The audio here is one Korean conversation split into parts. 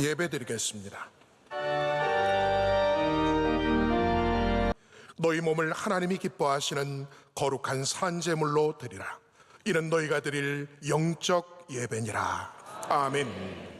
예배드리겠습니다. 너희 몸을 하나님이 기뻐하시는 거룩한 산제물로 드리라. 이는 너희가 드릴 영적 예배니라. 아멘.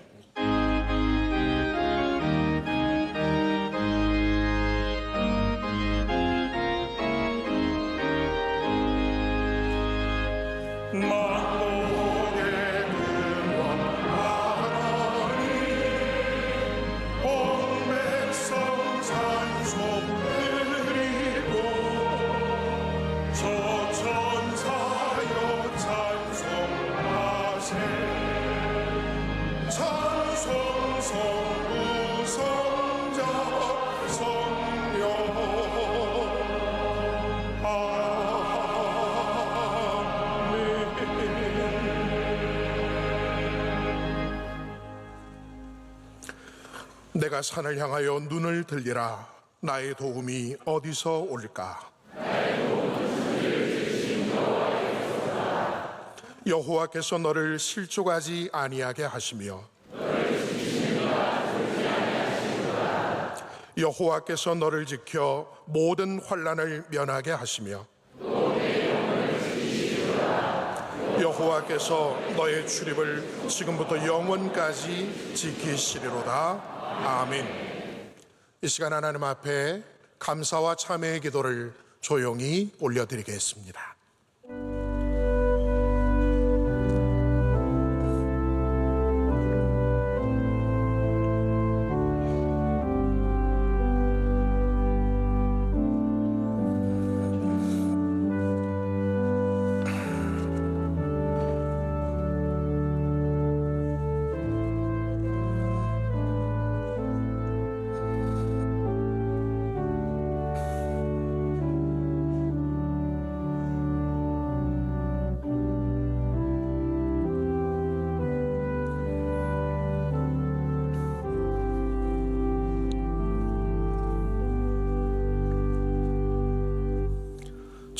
내가 산을 향하여 눈을 들리라. 나의 도움이 어디서 올까? 여호와께서 너를 실족하지 아니하게 하시며 여호와께서 너를 지켜 모든 환난을 면하게 하시며 여호와께서 너의 출입을 지금부터 영원까지 지키시리로다. 아멘. 이 시간 하나님 앞에 감사와 참회의 기도를 조용히 올려드리겠습니다.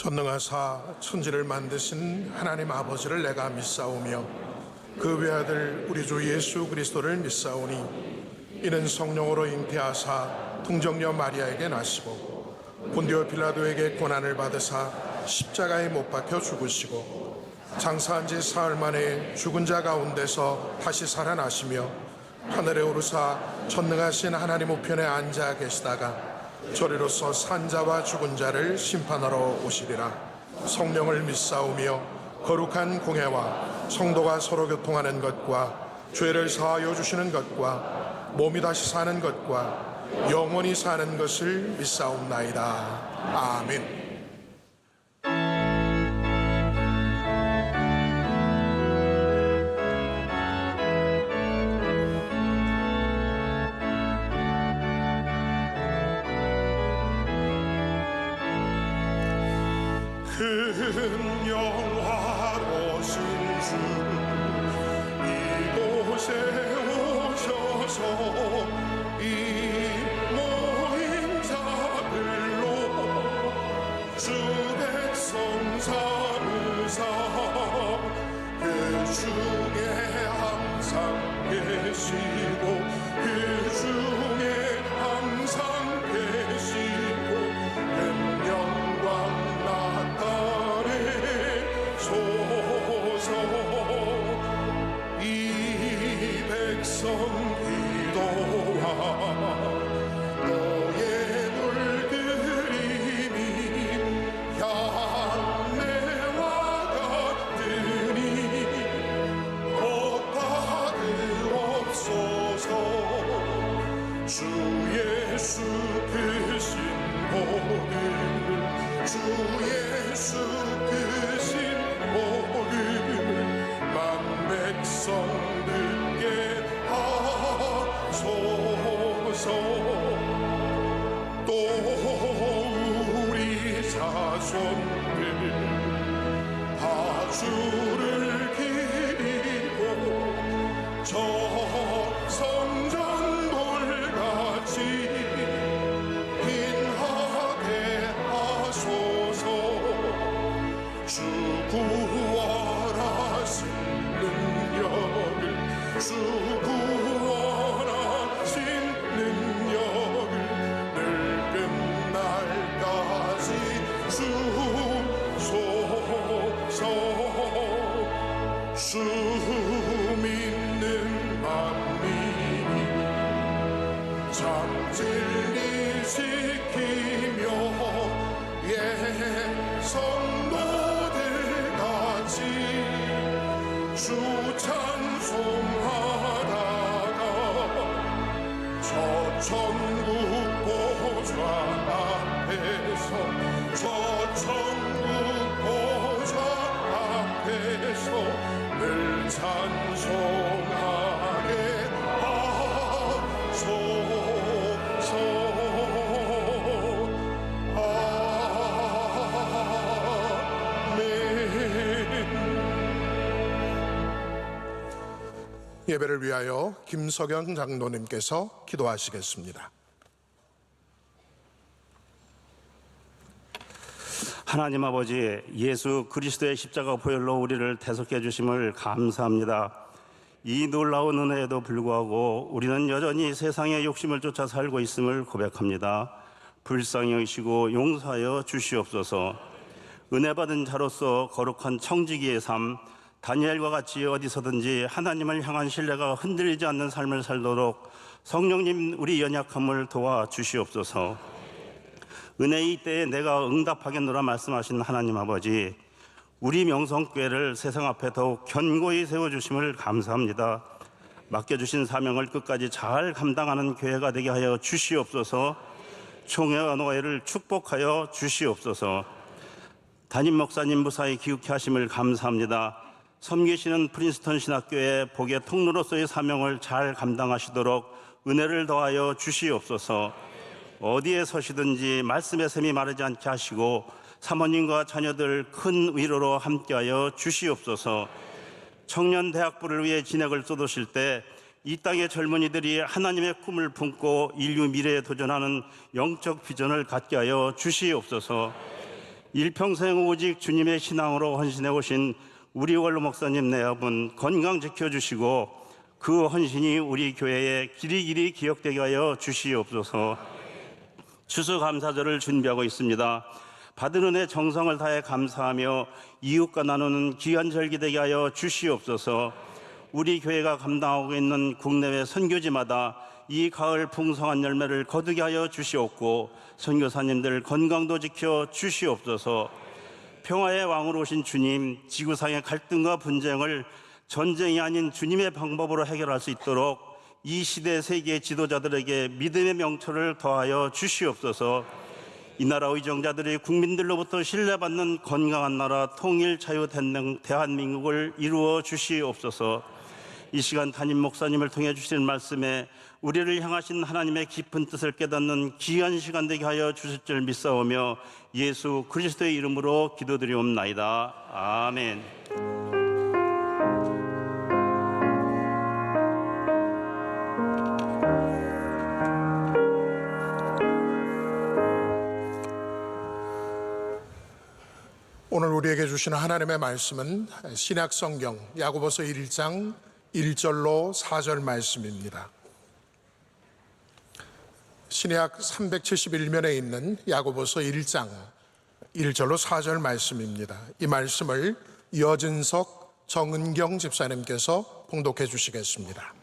전능하사 천지를 만드신 하나님 아버지를 내가 믿사오며 그 외아들 우리 주 예수 그리스도를 믿사오니 이는 성령으로 잉태하사 동정녀 마리아에게 나시고 본디오 빌라도에게 고난을 받으사 십자가에 못 박혀 죽으시고 장사한 지 사흘 만에 죽은 자 가운데서 다시 살아나시며 하늘에 오르사 전능하신 하나님 우편에 앉아 계시다가 저리로서 산자와 죽은 자를 심판하러 오시리라. 성령을 믿사오며 거룩한 공회와 성도가 서로 교통하는 것과 죄를 사하여 주시는 것과 몸이 다시 사는 것과 영원히 사는 것을 믿사옵나이다. 아멘. 큰 영화로신 주 이곳에 오셔서 이 모인 자들로 주 백성 삼으사 그 중에 항상 계시고 그 중에 항상 계시고 큰 영광 나타내 소서 주 믿는 만민이 참 진리 지키며 성도들같이 주 찬송하다가 저 천국 보좌 앞에서 늘 찬송하게 하소서. 아멘. 예배를 위하여 김석영 장로님께서 기도하시겠습니다. 하나님 아버지, 예수 그리스도의 십자가 보혈로 우리를 대속해 주심을 감사합니다. 이 놀라운 은혜에도 불구하고 우리는 여전히 세상의 욕심을 쫓아 살고 있음을 고백합니다. 불쌍히 여기시고 용서하여 주시옵소서. 은혜 받은 자로서 거룩한 청지기의 삶, 다니엘과 같이 어디서든지 하나님을 향한 신뢰가 흔들리지 않는 삶을 살도록 성령님 우리 연약함을 도와 주시옵소서. 은혜의 때에 내가 응답하겠노라 말씀하신 하나님 아버지, 우리 명성교회를 세상 앞에 더욱 견고히 세워주심을 감사합니다. 맡겨주신 사명을 끝까지 잘 감당하는 교회가 되게 하여 주시옵소서. 총회와 노회를 축복하여 주시옵소서. 담임 목사님 무사히 귀국케 하심을 감사합니다. 섬기시는 프린스턴 신학교의 복의 통로로서의 사명을 잘 감당하시도록 은혜를 더하여 주시옵소서. 어디에 서시든지 말씀의 샘이 마르지 않게 하시고 사모님과 자녀들 큰 위로로 함께하여 주시옵소서. 청년 대학부를 위해 진액을 쏟으실 때 이 땅의 젊은이들이 하나님의 꿈을 품고 인류 미래에 도전하는 영적 비전을 갖게 하여 주시옵소서. 일평생 오직 주님의 신앙으로 헌신해 오신 우리 원로 목사님 내합은 건강 지켜주시고 그 헌신이 우리 교회에 길이길이 기억되게 하여 주시옵소서. 추수감사절을 준비하고 있습니다. 받은 은혜 정성을 다해 감사하며 이웃과 나누는 귀한 절기 되게 하여 주시옵소서. 우리 교회가 감당하고 있는 국내외 선교지마다 이 가을 풍성한 열매를 거두게 하여 주시옵고 선교사님들 건강도 지켜 주시옵소서. 평화의 왕으로 오신 주님, 지구상의 갈등과 분쟁을 전쟁이 아닌 주님의 방법으로 해결할 수 있도록 이 시대 세계 지도자들에게 믿음의 명철을 더하여 주시옵소서. 이 나라 의정자들이 국민들로부터 신뢰받는 건강한 나라 통일 자유 대한민국을 이루어 주시옵소서. 이 시간 담임 목사님을 통해 주실 말씀에 우리를 향하신 하나님의 깊은 뜻을 깨닫는 귀한 시간 되게 하여 주실 줄 믿사오며 예수 그리스도의 이름으로 기도드리옵나이다. 아멘. 오늘 우리에게 주시는 하나님의 말씀은 신약성경 야고보서 1장 1절로 4절 말씀입니다. 신약 371면에 있는 야고보서 1장 1절로 4절 말씀입니다. 이 말씀을 여진석 정은경 집사님께서 봉독해 주시겠습니다.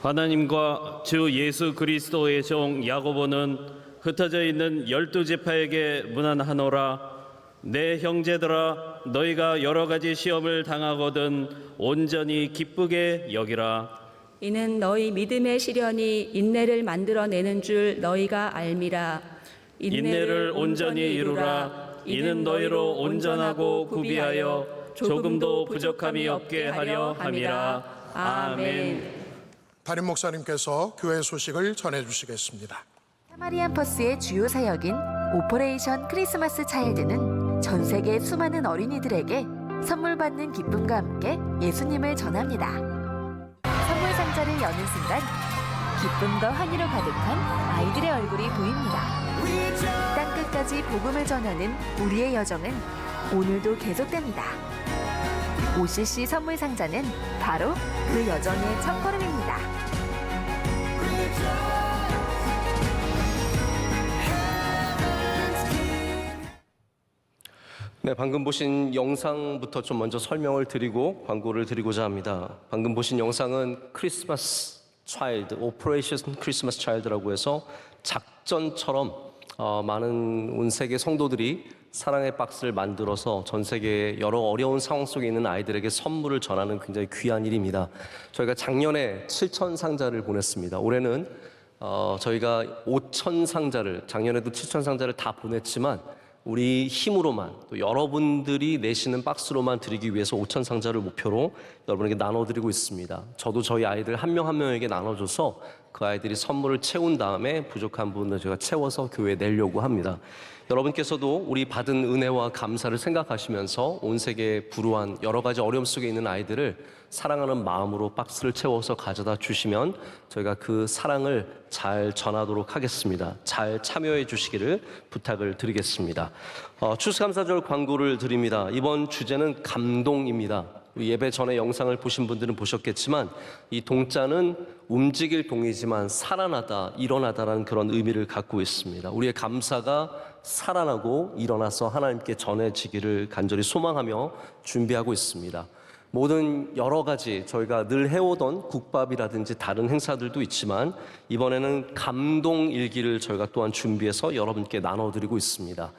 하나님과 주 예수 그리스도의 종 야고보는 흩어져 있는 12지파에게 문안하노라. 내 형제들아, 너희가 여러 가지 시험을 당하거든 온전히 기쁘게 여기라. 이는 너희 믿음의 시련이 인내를 만들어내는 줄 너희가 알미라. 인내를 온전히 이루라. 이는 너희로 온전하고 구비하여 조금도 부족함이 없게 하려 함이라. 아멘. 담임 목사님께서 교회 소식을 전해 주시겠습니다. 사마리안 퍼스의 주요 사역인 오퍼레이션 크리스마스 차일드는 전 세계 수많은 어린이들에게 선물 받는 기쁨과 함께 예수님을 전합니다. 선물 상자를 여는 순간 기쁨과 환희로 가득한 아이들의 얼굴이 보입니다. 땅끝까지 복음을 전하는 우리의 여정은 오늘도 계속됩니다. OCC 선물 상자는 바로 그 여정의 첫걸음입니다. 네, 방금 보신 영상부터 좀 먼저 설명을 드리고 광고를 드리고자 합니다. 방금 보신 영상은 크리스마스 차일드, 오퍼레이션 크리스마스 차일드라고 해서 작전처럼 많은 온 세계 성도들이 사랑의 박스를 만들어서 전 세계 여러 어려운 상황 속에 있는 아이들에게 선물을 전하는 굉장히 귀한 일입니다. 저희가 작년에 7,000 상자를 보냈습니다. 올해는 저희가 5,000 상자를, 작년에도 7,000 상자를 다 보냈지만 우리 힘으로만, 또 여러분들이 내시는 박스로만 드리기 위해서 5,000 상자를 목표로 여러분에게 나눠드리고 있습니다. 저도 저희 아이들 한 명 한 명에게 나눠줘서 그 아이들이 선물을 채운 다음에 부족한 부분을 제가 채워서 교회에 내려고 합니다. 여러분께서도 우리 받은 은혜와 감사를 생각하시면서 온 세계에 불우한 여러 가지 어려움 속에 있는 아이들을 사랑하는 마음으로 박스를 채워서 가져다 주시면 저희가 그 사랑을 잘 전하도록 하겠습니다. 잘 참여해 주시기를 부탁을 드리겠습니다. 추수감사절 광고를 드립니다. 이번 주제는 감동입니다. 예배 전에 영상을 보신 분들은 보셨겠지만 이 동자는 움직일 동이지만 살아나다, 일어나다라는 그런 의미를 갖고 있습니다. 우리의 감사가 살아나고 일어나서 하나님께 전해지기를 간절히 소망하며 준비하고 있습니다. 모든 여러 가지 저희가 늘 해오던 국밥이라든지 다른 행사들도 있지만 이번에는 감동 일기를 저희가 또한 준비해서 여러분께 나눠드리고 있습니다.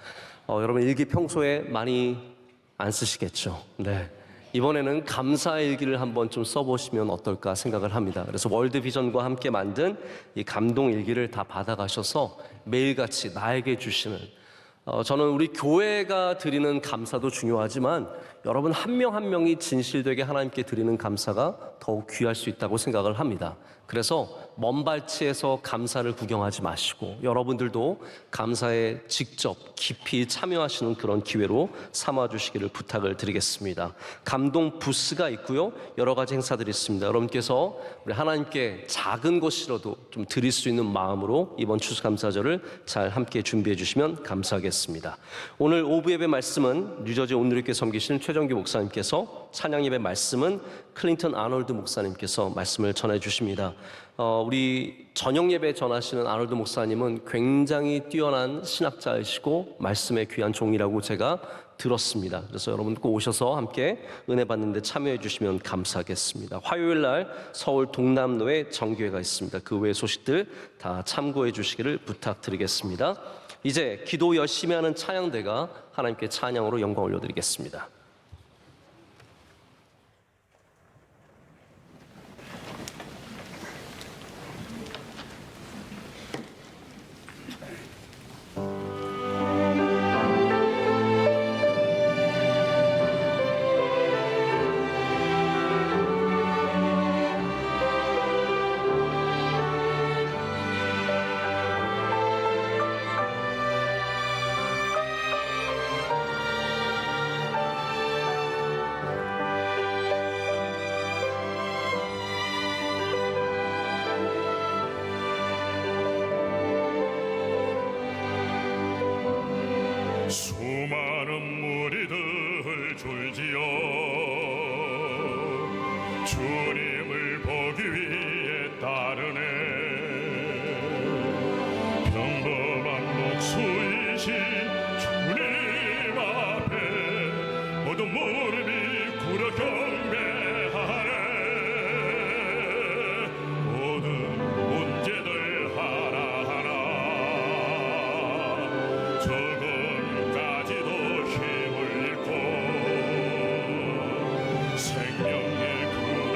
여러분 일기 평소에 많이 안 쓰시겠죠? 네. 이번에는 감사 일기를 한번 좀 써보시면 어떨까 생각을 합니다. 그래서 월드비전과 함께 만든 이 감동 일기를 다 받아가셔서 매일같이 나에게 주시는, 저는 우리 교회가 드리는 감사도 중요하지만 여러분 한 명 한 명이 진실되게 하나님께 드리는 감사가 더욱 귀할 수 있다고 생각을 합니다. 그래서 먼 발치에서 감사를 구경하지 마시고 여러분들도 감사에 직접 깊이 참여하시는 그런 기회로 삼아주시기를 부탁을 드리겠습니다. 감동 부스가 있고요. 여러 가지 행사들이 있습니다. 여러분께서 우리 하나님께 작은 것이라도 좀 드릴 수 있는 마음으로 이번 추수감사절을 잘 함께 준비해 주시면 감사하겠습니다. 오늘 오후 예배 말씀은 뉴저지 온누리교회 섬기시는 최정규 목사님께서, 찬양 예배 말씀은 클린턴 아놀드 목사님께서 말씀을 전해 주십니다. 우리 저녁 예배 전하시는 아놀드 목사님은 굉장히 뛰어난 신학자이시고 말씀의 귀한 종이라고 제가 들었습니다. 그래서 여러분 꼭 오셔서 함께 은혜 받는 데 참여해 주시면 감사하겠습니다. 화요일 날 서울 동남로에 정교회가 있습니다. 그 외의 소식들 다 참고해 주시기를 부탁드리겠습니다. 이제 기도 열심히 하는 찬양대가 하나님께 찬양으로 영광 올려드리겠습니다. 수많은 무리들 줄지어 주님을 보기 위해 따르네. 평범한 목수이신 주님 앞에 모든 무릎이 꿇어 경배하네. 모든 문제들 하나하나 조금까지도 힘을 잃고 생명의 푸른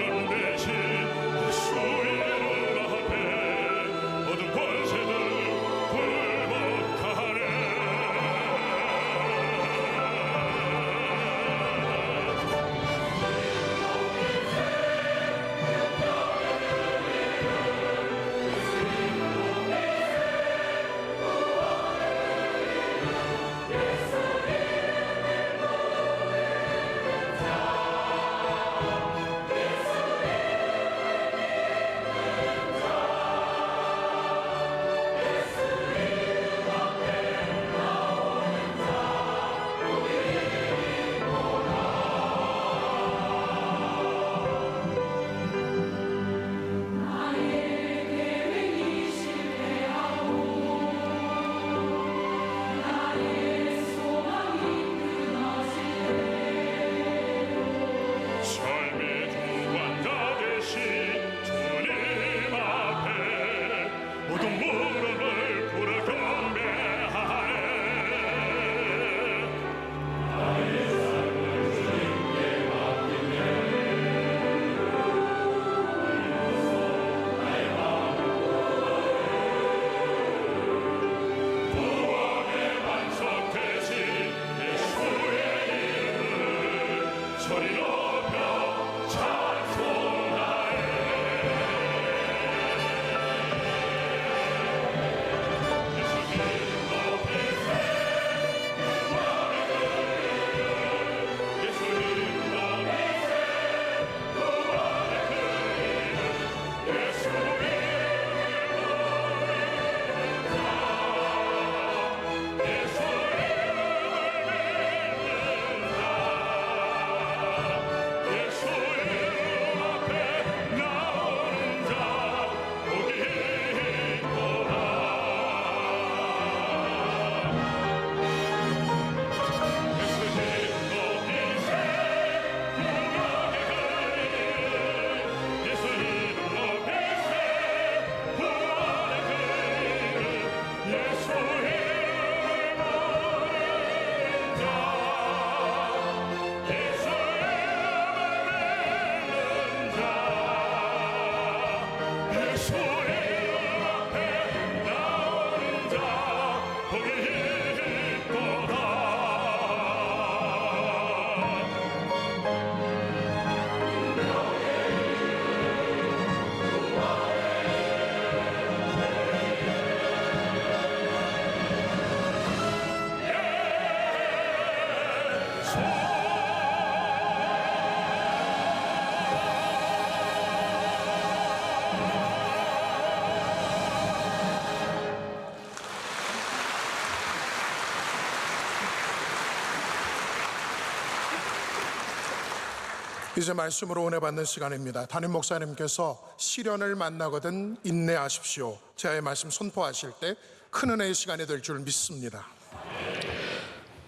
이제 말씀으로 은혜 받는 시간입니다. 담임 목사님께서 시련을 만나거든 인내하십시오. 제가 이 말씀 선포하실 때 큰 은혜의 시간이 될 줄 믿습니다.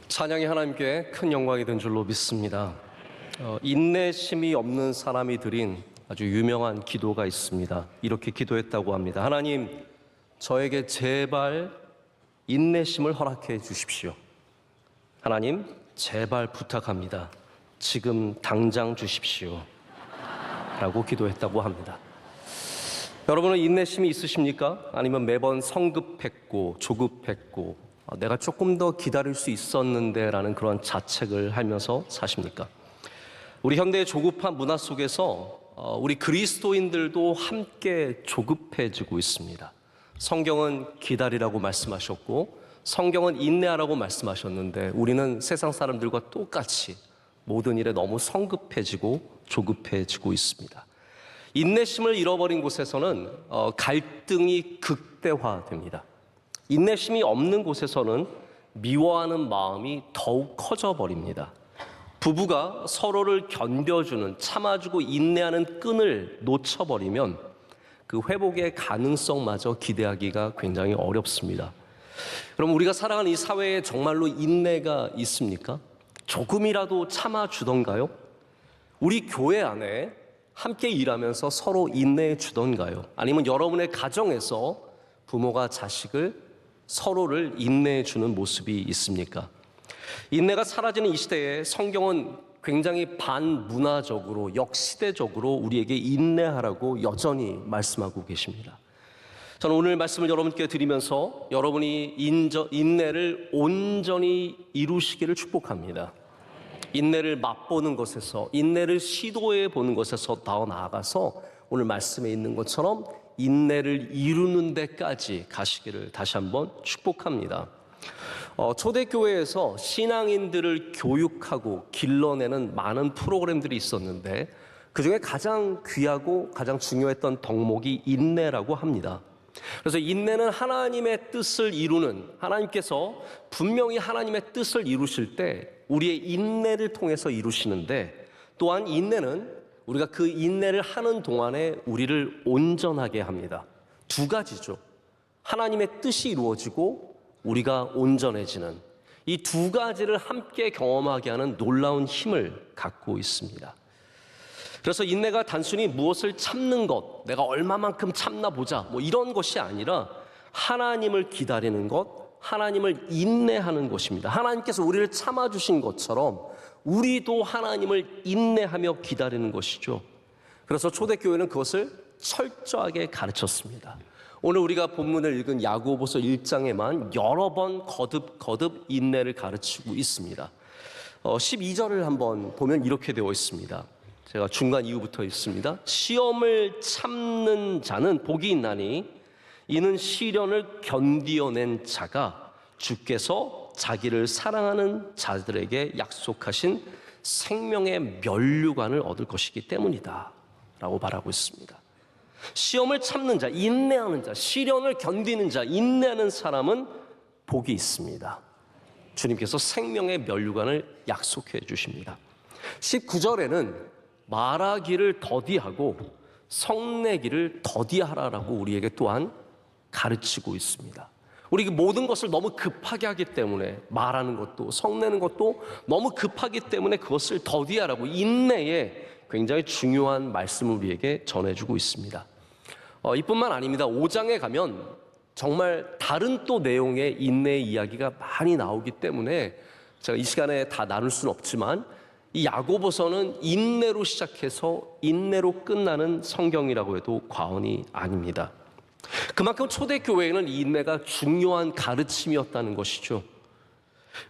찬양이 하나님께 큰 영광이 된 줄로 믿습니다. 인내심이 없는 사람이 드린 아주 유명한 기도가 있습니다. 이렇게 기도했다고 합니다. 하나님, 저에게 제발 인내심을 허락해 주십시오. 하나님, 제발 부탁합니다. 지금 당장 주십시오. 라고 기도했다고 합니다. 여러분은 인내심이 있으십니까? 아니면 매번 성급했고 조급했고 내가 조금 더 기다릴 수 있었는데 라는 그런 자책을 하면서 사십니까? 우리 현대의 조급한 문화 속에서 우리 그리스도인들도 함께 조급해지고 있습니다. 성경은 기다리라고 말씀하셨고 성경은 인내하라고 말씀하셨는데 우리는 세상 사람들과 똑같이 모든 일에 너무 성급해지고 조급해지고 있습니다. 인내심을 잃어버린 곳에서는 갈등이 극대화됩니다. 인내심이 없는 곳에서는 미워하는 마음이 더욱 커져 버립니다. 부부가 서로를 견뎌주는, 참아주고 인내하는 끈을 놓쳐버리면 그 회복의 가능성마저 기대하기가 굉장히 어렵습니다. 그럼 우리가 살아가는 이 사회에 정말로 인내가 있습니까? 조금이라도 참아주던가요? 우리 교회 안에 함께 일하면서 서로 인내해 주던가요? 아니면 여러분의 가정에서 부모가 자식을 서로를 인내해 주는 모습이 있습니까? 인내가 사라지는 이 시대에 성경은 굉장히 반문화적으로 역시대적으로 우리에게 인내하라고 여전히 말씀하고 계십니다. 저는 오늘 말씀을 여러분께 드리면서 여러분이 인내를 온전히 이루시기를 축복합니다. 인내를 맛보는 것에서, 인내를 시도해 보는 것에서 더 나아가서 오늘 말씀에 있는 것처럼 인내를 이루는 데까지 가시기를 다시 한번 축복합니다. 초대교회에서 신앙인들을 교육하고 길러내는 많은 프로그램들이 있었는데 그중에 가장 귀하고 가장 중요했던 덕목이 인내라고 합니다. 그래서 인내는 하나님의 뜻을 이루는, 하나님께서 분명히 하나님의 뜻을 이루실 때 우리의 인내를 통해서 이루시는데 또한 인내는 우리가 그 인내를 하는 동안에 우리를 온전하게 합니다. 두 가지죠. 하나님의 뜻이 이루어지고 우리가 온전해지는 이 두 가지를 함께 경험하게 하는 놀라운 힘을 갖고 있습니다. 그래서 인내가 단순히 무엇을 참는 것, 내가 얼마만큼 참나 보자 뭐 이런 것이 아니라 하나님을 기다리는 것, 하나님을 인내하는 것입니다. 하나님께서 우리를 참아주신 것처럼 우리도 하나님을 인내하며 기다리는 것이죠. 그래서 초대교회는 그것을 철저하게 가르쳤습니다. 오늘 우리가 본문을 읽은 야고보서 1장에만 여러 번 거듭 인내를 가르치고 있습니다. 12절을 한번 보면 이렇게 되어 있습니다. 제가 중간 이후부터 읽습니다. 시험을 참는 자는 복이 있나니 이는 시련을 견디어낸 자가 주께서 자기를 사랑하는 자들에게 약속하신 생명의 면류관을 얻을 것이기 때문이다 라고 말하고 있습니다. 시험을 참는 자, 인내하는 자, 시련을 견디는 자, 인내하는 사람은 복이 있습니다. 주님께서 생명의 면류관을 약속해 주십니다. 19절에는 말하기를 더디하고 성내기를 더디하라라고 우리에게 또한 가르치고 있습니다. 우리 모든 것을 너무 급하게 하기 때문에 말하는 것도 성내는 것도 너무 급하기 때문에 그것을 더디하라고 인내에 굉장히 중요한 말씀을 우리에게 전해주고 있습니다. 이뿐만 아닙니다. 5장에 가면 정말 다른 또 내용의 인내의 이야기가 많이 나오기 때문에 제가 이 시간에 다 나눌 수는 없지만 이 야고보서는 인내로 시작해서 인내로 끝나는 성경이라고 해도 과언이 아닙니다. 그만큼 초대교회에는 이 인내가 중요한 가르침이었다는 것이죠.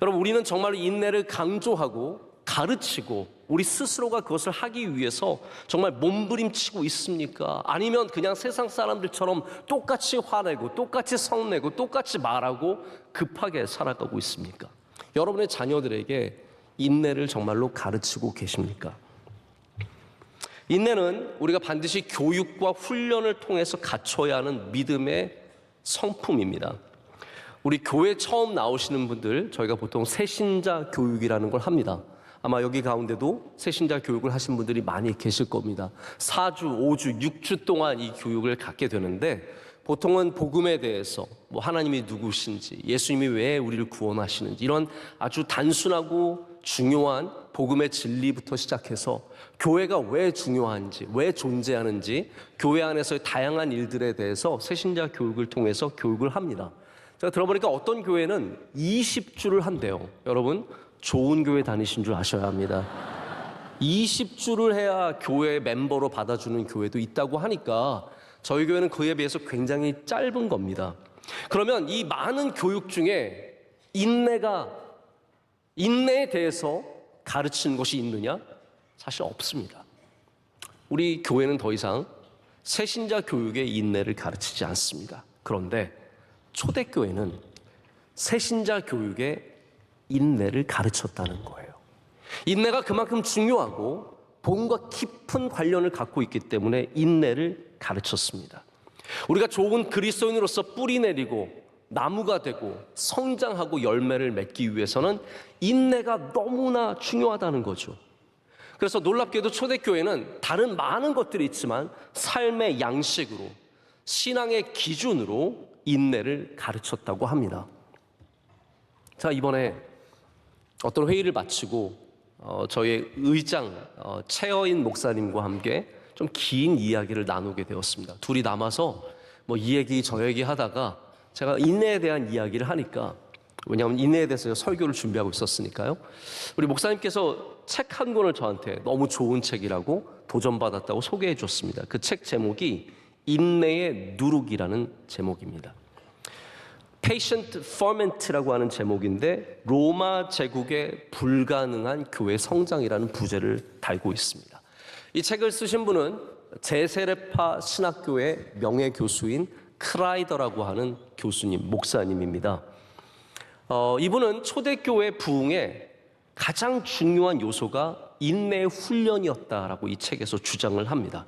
여러분, 우리는 정말 인내를 강조하고 가르치고 우리 스스로가 그것을 하기 위해서 정말 몸부림치고 있습니까? 아니면 그냥 세상 사람들처럼 똑같이 화내고 똑같이 성내고 똑같이 말하고 급하게 살아가고 있습니까? 여러분의 자녀들에게 인내를 정말로 가르치고 계십니까? 인내는 우리가 반드시 교육과 훈련을 통해서 갖춰야 하는 믿음의 성품입니다. 우리 교회 처음 나오시는 분들 저희가 보통 새신자 교육이라는 걸 합니다. 아마 여기 가운데도 새신자 교육을 하신 분들이 많이 계실 겁니다. 4주, 5주, 6주 동안 이 교육을 갖게 되는데 보통은 복음에 대해서 뭐 하나님이 누구신지, 예수님이 왜 우리를 구원하시는지 이런 아주 단순하고 중요한 복음의 진리부터 시작해서 교회가 왜 중요한지, 왜 존재하는지, 교회 안에서의 다양한 일들에 대해서 새신자 교육을 통해서 교육을 합니다. 제가 들어보니까 어떤 교회는 20주를 한대요. 여러분, 좋은 교회 다니신 줄 아셔야 합니다. 20주를 해야 교회 멤버로 받아주는 교회도 있다고 하니까 저희 교회는 그에 비해서 굉장히 짧은 겁니다. 그러면 이 많은 교육 중에 인내에 대해서 가르치는 것이 있느냐? 사실 없습니다. 우리 교회는 더 이상 새신자 교육의 인내를 가르치지 않습니다. 그런데 초대교회는 새신자 교육의 인내를 가르쳤다는 거예요. 인내가 그만큼 중요하고 복음과 깊은 관련을 갖고 있기 때문에 인내를 가르쳤습니다. 우리가 좋은 그리스도인으로서 뿌리 내리고 나무가 되고 성장하고 열매를 맺기 위해서는 인내가 너무나 중요하다는 거죠. 그래서 놀랍게도 초대교회는 다른 많은 것들이 있지만 삶의 양식으로, 신앙의 기준으로 인내를 가르쳤다고 합니다. 자, 이번에 어떤 회의를 마치고 저희 의장 최어인 목사님과 함께 좀 긴 이야기를 나누게 되었습니다. 둘이 남아서 뭐 이 얘기 저 얘기 하다가 제가 인내에 대한 이야기를 하니까, 왜냐하면 인내에 대해서 설교를 준비하고 있었으니까요, 우리 목사님께서 책 한 권을 저한테 너무 좋은 책이라고 도전받았다고 소개해 줬습니다. 그 책 제목이 인내의 누룩이라는 제목입니다. Patient Ferment라고 하는 제목인데 로마 제국의 불가능한 교회 성장이라는 부제를 달고 있습니다. 이 책을 쓰신 분은 제세례파 신학교의 명예교수인 크라이더라고 하는 교수님, 목사님입니다. 이분은 초대교회 부흥의 가장 중요한 요소가 인내의 훈련이었다라고 이 책에서 주장을 합니다.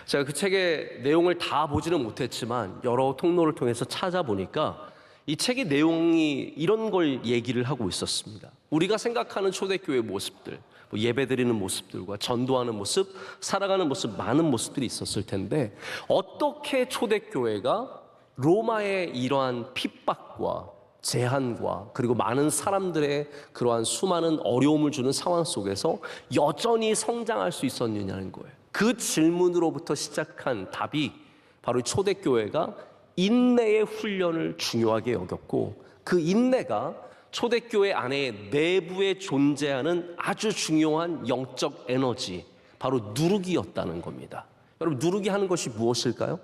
제가 그 책의 내용을 다 보지는 못했지만 여러 통로를 통해서 찾아보니까 이 책의 내용이 이런 걸 얘기를 하고 있었습니다. 우리가 생각하는 초대교회의 모습들, 뭐 예배드리는 모습들과 전도하는 모습, 살아가는 모습, 많은 모습들이 있었을 텐데 어떻게 초대교회가 로마의 이러한 핍박과 제한과 그리고 많은 사람들의 그러한 수많은 어려움을 주는 상황 속에서 여전히 성장할 수 있었느냐는 거예요. 그 질문으로부터 시작한 답이 바로 초대교회가 인내의 훈련을 중요하게 여겼고, 그 인내가 초대교회 안에 내부에 존재하는 아주 중요한 영적 에너지, 바로 누룩이었다는 겁니다. 여러분, 누룩이 하는 것이 무엇일까요?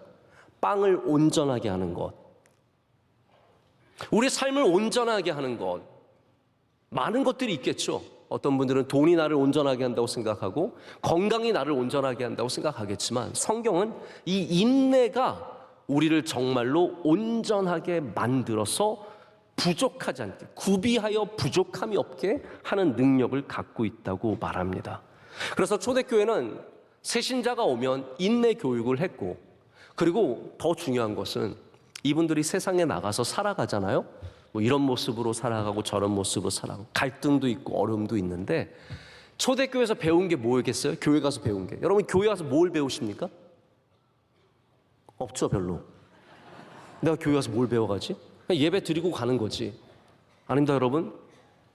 빵을 온전하게 하는 것, 우리 삶을 온전하게 하는 것, 많은 것들이 있겠죠. 어떤 분들은 돈이 나를 온전하게 한다고 생각하고 건강이 나를 온전하게 한다고 생각하겠지만 성경은 이 인내가 우리를 정말로 온전하게 만들어서 부족하지 않게, 구비하여 부족함이 없게 하는 능력을 갖고 있다고 말합니다. 그래서 초대교회는 새신자가 오면 인내 교육을 했고, 그리고 더 중요한 것은 이분들이 세상에 나가서 살아가잖아요. 뭐 이런 모습으로 살아가고 저런 모습으로 살아가고 갈등도 있고 어려움도 있는데, 초대교회에서 배운 게 뭐겠어요? 교회 가서 배운 게. 여러분, 교회 가서 뭘 배우십니까? 없죠, 별로. 내가 교회 와서 뭘 배워가지? 그냥 예배 드리고 가는 거지. 아닙니다, 여러분.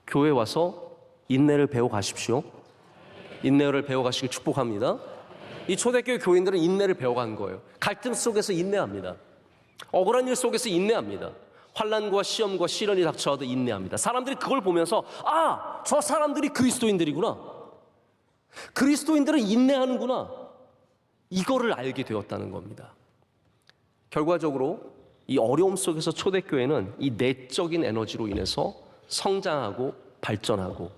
교회 와서 인내를 배워가십시오. 인내를 배워가시길 축복합니다. 이 초대교회 교인들은 인내를 배워간 거예요. 갈등 속에서 인내합니다. 억울한 일 속에서 인내합니다. 환난과 시험과 시련이 닥쳐와도 인내합니다. 사람들이 그걸 보면서 아, 저 사람들이 그리스도인들이구나. 그리스도인들은 인내하는구나. 이거를 알게 되었다는 겁니다. 결과적으로 이 어려움 속에서 초대교회는 이 내적인 에너지로 인해서 성장하고 발전하고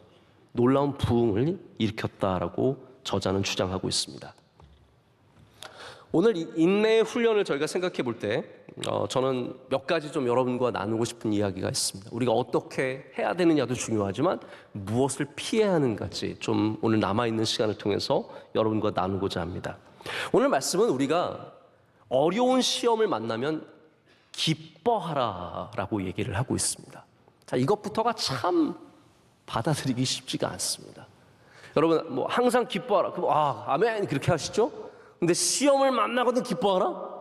놀라운 부흥을 일으켰다라고 저자는 주장하고 있습니다. 오늘 이 인내의 훈련을 저희가 생각해 볼 때 저는 몇 가지 좀 여러분과 나누고 싶은 이야기가 있습니다. 우리가 어떻게 해야 되느냐도 중요하지만 무엇을 피해야 하는가지 좀 오늘 남아있는 시간을 통해서 여러분과 나누고자 합니다. 오늘 말씀은 우리가 어려운 시험을 만나면 기뻐하라라고 얘기를 하고 있습니다. 자, 이것부터가 참 받아들이기 쉽지가 않습니다. 여러분 뭐 항상 기뻐하라. 그럼 아멘 그렇게 하시죠? 근데 시험을 만나거든 기뻐하라?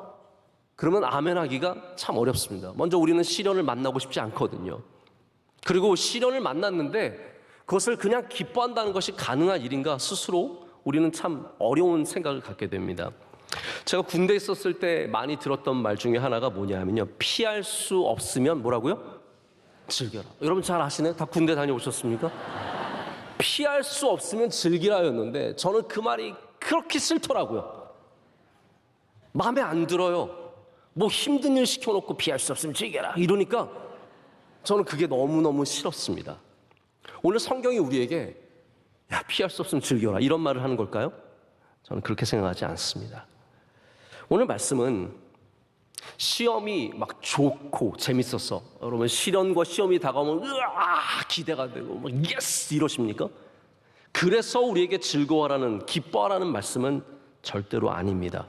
그러면 아멘 하기가 참 어렵습니다. 먼저 우리는 시련을 만나고 싶지 않거든요. 그리고 시련을 만났는데 그것을 그냥 기뻐한다는 것이 가능한 일인가 스스로 우리는 참 어려운 생각을 갖게 됩니다. 제가 군대에 있었을 때 많이 들었던 말 중에 하나가 뭐냐면요, 피할 수 없으면 뭐라고요? 즐겨라. 여러분 잘 아시나요? 다 군대 다녀오셨습니까? 피할 수 없으면 즐기라였는데 저는 그 말이 그렇게 싫더라고요. 마음에 안 들어요. 뭐 힘든 일 시켜놓고 피할 수 없으면 즐겨라 이러니까 저는 그게 너무너무 싫었습니다. 오늘 성경이 우리에게 야, 피할 수 없으면 즐겨라 이런 말을 하는 걸까요? 저는 그렇게 생각하지 않습니다. 오늘 말씀은 시험이 막 좋고 재밌었어. 여러분 시련과 시험이 다가오면 으아 기대가 되고 막 예스 이러십니까? 그래서 우리에게 즐거워라는 기뻐하라는 말씀은 절대로 아닙니다.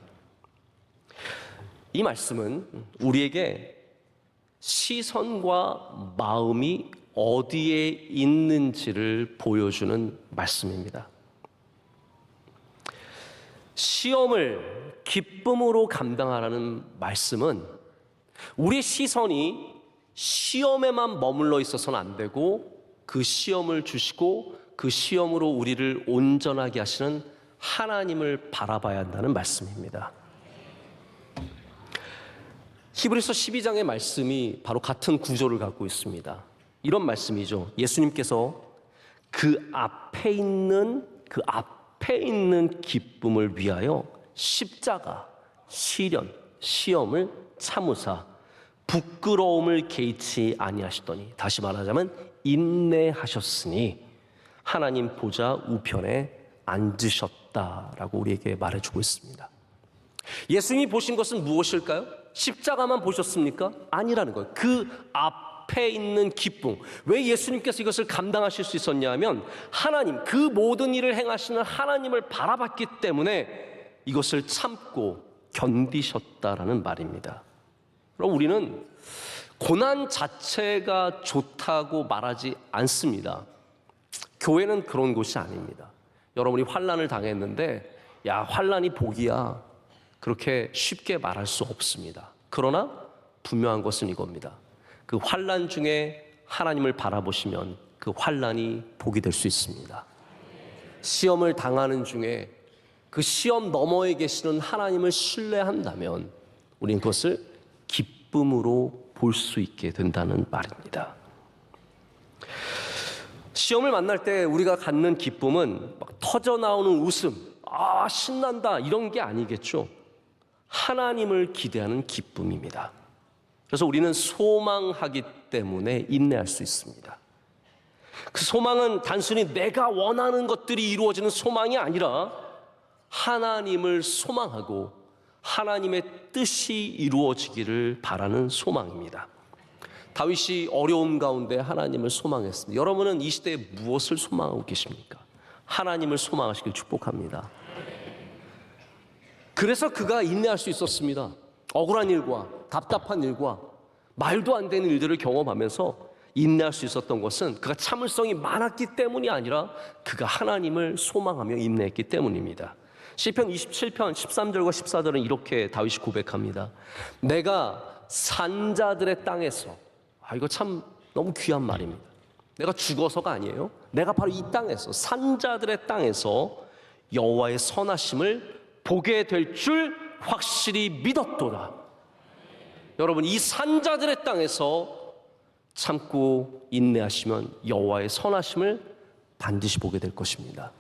이 말씀은 우리에게 시선과 마음이 어디에 있는지를 보여주는 말씀입니다. 시험을 기쁨으로 감당하라는 말씀은 우리 시선이 시험에만 머물러 있어서는 안 되고 그 시험을 주시고 그 시험으로 우리를 온전하게 하시는 하나님을 바라봐야 한다는 말씀입니다. 히브리서 12장의 말씀이 바로 같은 구조를 갖고 있습니다. 이런 말씀이죠. 예수님께서 그 앞에 있는 기쁨을 위하여 십자가, 시련, 시험을 참으사 부끄러움을 개의치 아니하시더니, 다시 말하자면 인내하셨으니 하나님 보좌 우편에 앉으셨다라고 우리에게 말해주고 있습니다. 예수님이 보신 것은 무엇일까요? 십자가만 보셨습니까? 아니라는 거예요. 그 앞에 있는 기쁨. 왜 예수님께서 이것을 감당하실 수 있었냐 하면 하나님, 그 모든 일을 행하시는 하나님을 바라봤기 때문에 이것을 참고 견디셨다라는 말입니다. 그럼 우리는 고난 자체가 좋다고 말하지 않습니다. 교회는 그런 곳이 아닙니다. 여러분이 환난을 당했는데 야, 환난이 복이야, 그렇게 쉽게 말할 수 없습니다. 그러나 분명한 것은 이겁니다. 그 환난 중에 하나님을 바라보시면 그 환난이 복이 될 수 있습니다. 시험을 당하는 중에 그 시험 너머에 계시는 하나님을 신뢰한다면 우리는 그것을 기쁨으로 볼 수 있게 된다는 말입니다. 시험을 만날 때 우리가 갖는 기쁨은 막 터져나오는 웃음, 신난다 이런 게 아니겠죠. 하나님을 기대하는 기쁨입니다. 그래서 우리는 소망하기 때문에 인내할 수 있습니다. 그 소망은 단순히 내가 원하는 것들이 이루어지는 소망이 아니라 하나님을 소망하고 하나님의 뜻이 이루어지기를 바라는 소망입니다. 다윗이 어려움 가운데 하나님을 소망했습니다. 여러분은 이 시대에 무엇을 소망하고 계십니까? 하나님을 소망하시길 축복합니다. 그래서 그가 인내할 수 있었습니다. 억울한 일과 답답한 일과 말도 안 되는 일들을 경험하면서 인내할 수 있었던 것은 그가 참을성이 많았기 때문이 아니라 그가 하나님을 소망하며 인내했기 때문입니다. 시편 27편 13절과 14절은 이렇게 다윗이 고백합니다. 내가 산자들의 땅에서, 이거 참 너무 귀한 말입니다. 내가 죽어서가 아니에요. 내가 바로 이 땅에서, 산자들의 땅에서 여호와의 선하심을 보게 될 줄 확실히 믿었도다. 여러분, 이 산자들의 땅에서 참고 인내하시면 여호와의 선하심을 반드시 보게 될 것입니다.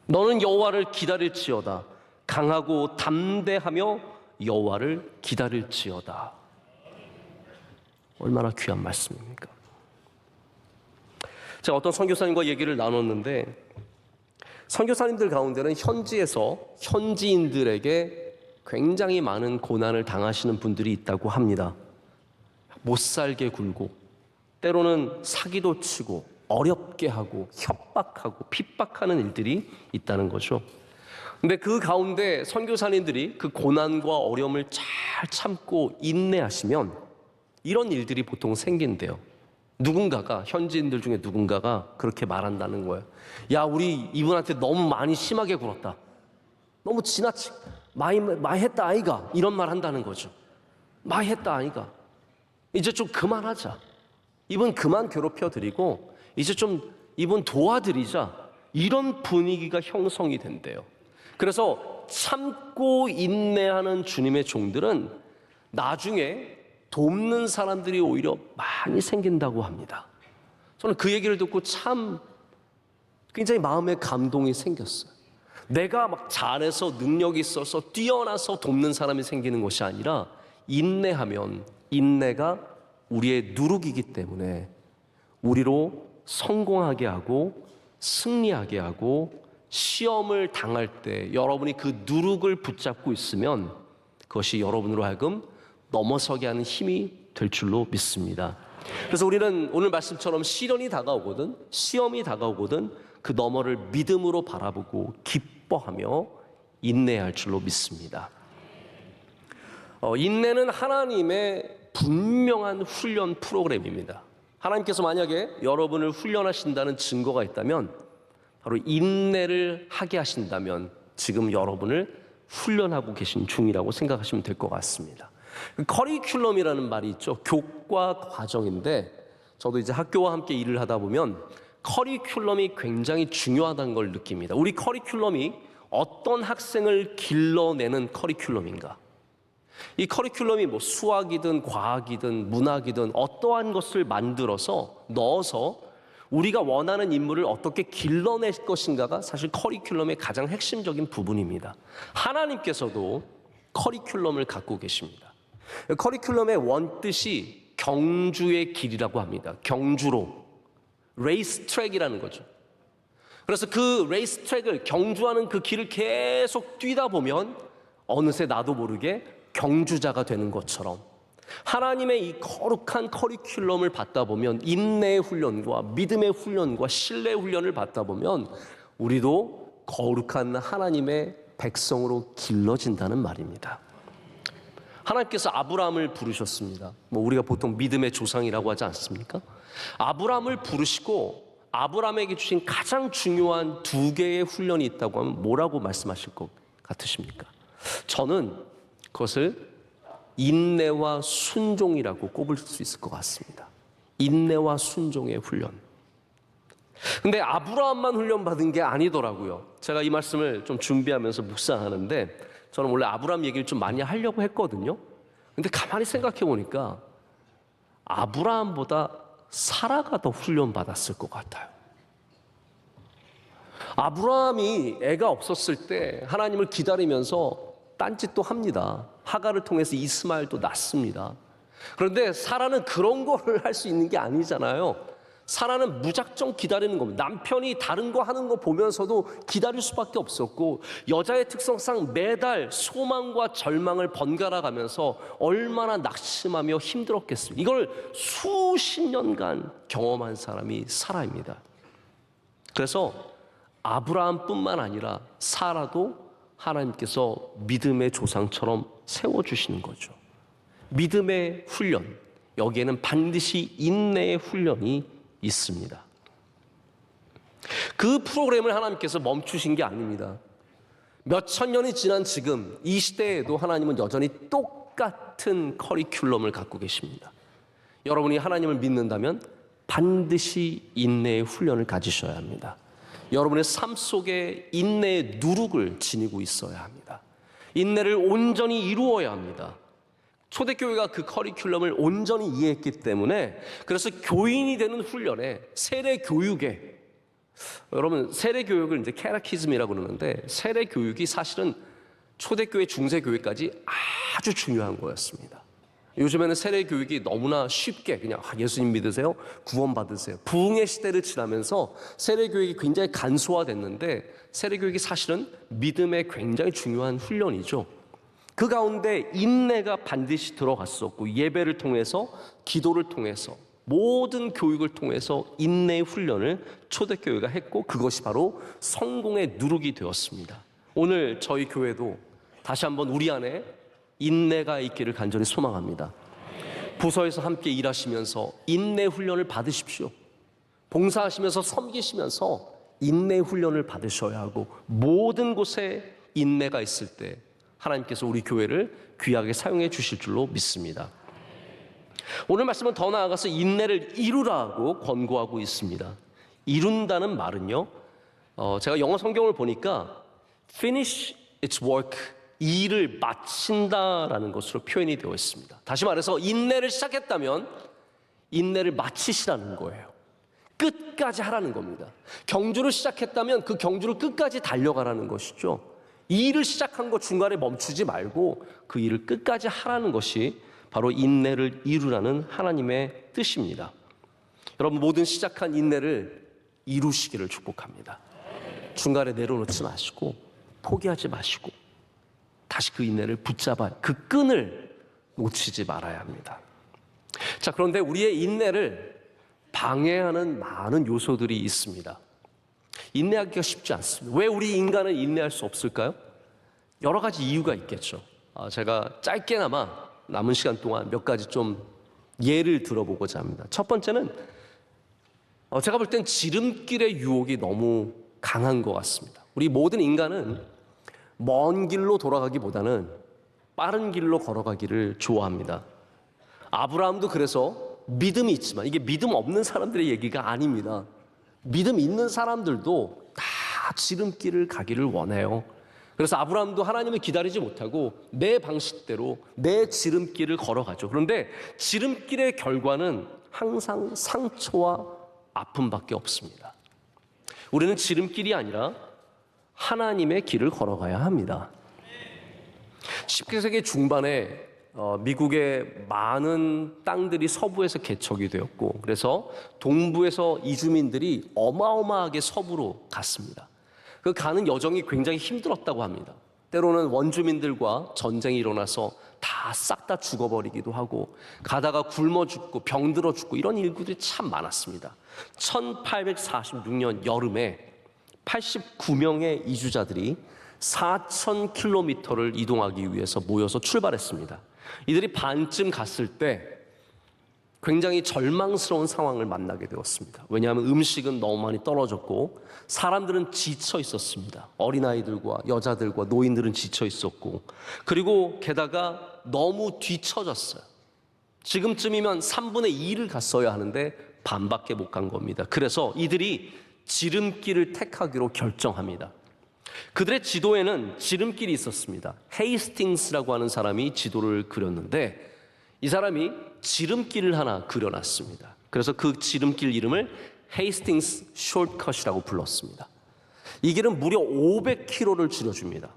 너는 여호와를 기다릴지어다. 강하고 담대하며 여호와를 기다릴지어다. 얼마나 귀한 말씀입니까? 제가 어떤 선교사님과 얘기를 나눴는데 선교사님들 가운데는 현지에서 현지인들에게 굉장히 많은 고난을 당하시는 분들이 있다고 합니다. 못 살게 굴고 때로는 사기도 치고 어렵게 하고 협박하고 핍박하는 일들이 있다는 거죠. 근데 그 가운데 선교사님들이 그 고난과 어려움을 잘 참고 인내하시면 이런 일들이 보통 생긴대요. 누군가가, 현지인들 중에 누군가가 그렇게 말한다는 거예요. 야, 우리 이분한테 너무 많이 심하게 굴었다. 너무 많이 했다 아이가. 이런 말 한다는 거죠. 많이 했다 아이가. 이제 좀 그만하자. 이분 그만 괴롭혀드리고 이제 좀 이분 도와드리자. 이런 분위기가 형성이 된대요. 그래서 참고 인내하는 주님의 종들은 나중에 돕는 사람들이 오히려 많이 생긴다고 합니다. 저는 그 얘기를 듣고 참 굉장히 마음에 감동이 생겼어요. 내가 막 잘해서 능력이 있어서 뛰어나서 돕는 사람이 생기는 것이 아니라 인내하면 인내가 우리의 누룩이기 때문에 우리로 성공하게 하고 승리하게 하고 시험을 당할 때 여러분이 그 누룩을 붙잡고 있으면 그것이 여러분으로 하여금 넘어서게 하는 힘이 될 줄로 믿습니다. 그래서 우리는 오늘 말씀처럼 시련이 다가오거든, 시험이 다가오거든 그 너머를 믿음으로 바라보고 기뻐하며 인내할 줄로 믿습니다. 인내는 하나님의 분명한 훈련 프로그램입니다. 하나님께서 만약에 여러분을 훈련하신다는 증거가 있다면 바로 인내를 하게 하신다면 지금 여러분을 훈련하고 계신 중이라고 생각하시면 될 것 같습니다. 커리큘럼이라는 말이 있죠. 교과 과정인데 저도 이제 학교와 함께 일을 하다 보면 커리큘럼이 굉장히 중요하다는 걸 느낍니다. 우리 커리큘럼이 어떤 학생을 길러내는 커리큘럼인가? 이 커리큘럼이 뭐 수학이든 과학이든 문학이든 어떠한 것을 만들어서 넣어서 우리가 원하는 인물을 어떻게 길러낼 것인가가 사실 커리큘럼의 가장 핵심적인 부분입니다. 하나님께서도 커리큘럼을 갖고 계십니다. 커리큘럼의 원뜻이 경주의 길이라고 합니다. 경주로, 레이스 트랙이라는 거죠. 그래서 그 레이스 트랙을 경주하는 그 길을 계속 뛰다 보면 어느새 나도 모르게 경주자가 되는 것처럼 하나님의 이 거룩한 커리큘럼을 받다 보면 인내의 훈련과 믿음의 훈련과 신뢰의 훈련을 받다 보면 우리도 거룩한 하나님의 백성으로 길러진다는 말입니다. 하나님께서 아브라함을 부르셨습니다. 우리가 보통 믿음의 조상이라고 하지 않습니까? 아브라함을 부르시고 아브라함에게 주신 가장 중요한 두 개의 훈련이 있다고 하면 뭐라고 말씀하실 것 같으십니까? 저는 그것을 인내와 순종이라고 꼽을 수 있을 것 같습니다. 인내와 순종의 훈련. 근데 아브라함만 훈련받은 게 아니더라고요. 제가 이 말씀을 좀 준비하면서 묵상하는데 저는 원래 아브라함 얘기를 좀 많이 하려고 했거든요. 근데 가만히 생각해 보니까 아브라함보다 사라가 더 훈련받았을 것 같아요. 아브라함이 애가 없었을 때 하나님을 기다리면서 딴짓도 합니다. 하가를 통해서 이스마엘도 낳습니다. 그런데 사라는 그런 거를 할 수 있는 게 아니잖아요. 사라는 무작정 기다리는 겁니다. 남편이 다른 거 하는 거 보면서도 기다릴 수밖에 없었고 여자의 특성상 매달 소망과 절망을 번갈아 가면서 얼마나 낙심하며 힘들었겠습니까? 이걸 수십 년간 경험한 사람이 사라입니다. 그래서 아브라함뿐만 아니라 사라도 하나님께서 믿음의 조상처럼 세워주시는 거죠. 믿음의 훈련, 여기에는 반드시 인내의 훈련이 있습니다. 그 프로그램을 하나님께서 멈추신 게 아닙니다. 몇천 년이 지난 지금 이 시대에도 하나님은 여전히 똑같은 커리큘럼을 갖고 계십니다. 여러분이 하나님을 믿는다면 반드시 인내의 훈련을 가지셔야 합니다. 여러분의 삶 속에 인내의 누룩을 지니고 있어야 합니다. 인내를 온전히 이루어야 합니다. 초대교회가 그 커리큘럼을 온전히 이해했기 때문에 그래서 교인이 되는 훈련에 세례교육에 여러분 세례교육을 이제 캐테키즘이라고 그러는데 세례교육이 사실은 초대교회 중세교회까지 아주 중요한 거였습니다. 요즘에는 세례교육이 너무나 쉽게 그냥 예수님 믿으세요, 구원받으세요. 부흥의 시대를 지나면서 세례교육이 굉장히 간소화됐는데 세례교육이 사실은 믿음의 굉장히 중요한 훈련이죠. 그 가운데 인내가 반드시 들어갔었고 예배를 통해서 기도를 통해서 모든 교육을 통해서 인내의 훈련을 초대교회가 했고 그것이 바로 성공의 누룩이 되었습니다. 오늘 저희 교회도 다시 한번 우리 안에 인내가 있기를 간절히 소망합니다. 부서에서 함께 일하시면서 인내 훈련을 받으십시오. 봉사하시면서 섬기시면서 인내 훈련을 받으셔야 하고, 모든 곳에 인내가 있을 때 하나님께서 우리 교회를 귀하게 사용해 주실 줄로 믿습니다. 오늘 말씀은 더 나아가서 인내를 이루라고 권고하고 있습니다. 이룬다는 말은요, 제가 영어 성경을 보니까 finish its work, 일을 마친다라는 것으로 표현이 되어 있습니다. 다시 말해서 인내를 시작했다면 인내를 마치시라는 거예요. 끝까지 하라는 겁니다. 경주를 시작했다면 그 경주를 끝까지 달려가라는 것이죠. 이 일을 시작한 거 중간에 멈추지 말고 그 일을 끝까지 하라는 것이 바로 인내를 이루라는 하나님의 뜻입니다. 여러분, 모든 시작한 인내를 이루시기를 축복합니다. 중간에 내려놓지 마시고 포기하지 마시고 다시 그 인내를 붙잡아야, 그 끈을 놓치지 말아야 합니다. 자, 그런데 우리의 인내를 방해하는 많은 요소들이 있습니다. 인내하기가 쉽지 않습니다. 왜 우리 인간은 인내할 수 없을까요? 여러 가지 이유가 있겠죠. 제가 짧게나마 남은 시간 동안 몇 가지 좀 예를 들어보고자 합니다. 첫 번째는 제가 볼 땐 지름길의 유혹이 너무 강한 것 같습니다. 우리 모든 인간은 먼 길로 돌아가기보다는 빠른 길로 걸어가기를 좋아합니다. 아브라함도 그래서 믿음이 있지만, 이게 믿음 없는 사람들의 얘기가 아닙니다. 믿음 있는 사람들도 다 지름길을 가기를 원해요. 그래서 아브라함도 하나님을 기다리지 못하고 내 방식대로 내 지름길을 걸어가죠. 그런데 지름길의 결과는 항상 상처와 아픔밖에 없습니다. 우리는 지름길이 아니라 하나님의 길을 걸어가야 합니다. 19세기 중반에 미국의 많은 땅들이 서부에서 개척이 되었고, 그래서 동부에서 이주민들이 어마어마하게 서부로 갔습니다. 그 가는 여정이 굉장히 힘들었다고 합니다. 때로는 원주민들과 전쟁이 일어나서 다 싹 다 죽어버리기도 하고, 가다가 굶어 죽고 병들어 죽고 이런 일들이 참 많았습니다. 1846년 여름에 89명의 이주자들이 4,000km를 이동하기 위해서 모여서 출발했습니다. 이들이 반쯤 갔을 때 굉장히 절망스러운 상황을 만나게 되었습니다. 왜냐하면 음식은 너무 많이 떨어졌고 사람들은 지쳐 있었습니다. 어린아이들과 여자들과 노인들은 지쳐 있었고, 그리고 게다가 너무 뒤처졌어요. 지금쯤이면 3분의 2를 갔어야 하는데 반밖에 못 간 겁니다. 그래서 이들이 지름길을 택하기로 결정합니다. 그들의 지도에는 지름길이 있었습니다. 헤이스팅스라고 하는 사람이 지도를 그렸는데, 이 사람이 지름길을 하나 그려놨습니다. 그래서 그 지름길 이름을 헤이스팅스 숏컷이라고 불렀습니다. 이 길은 무려 500km를 줄여줍니다.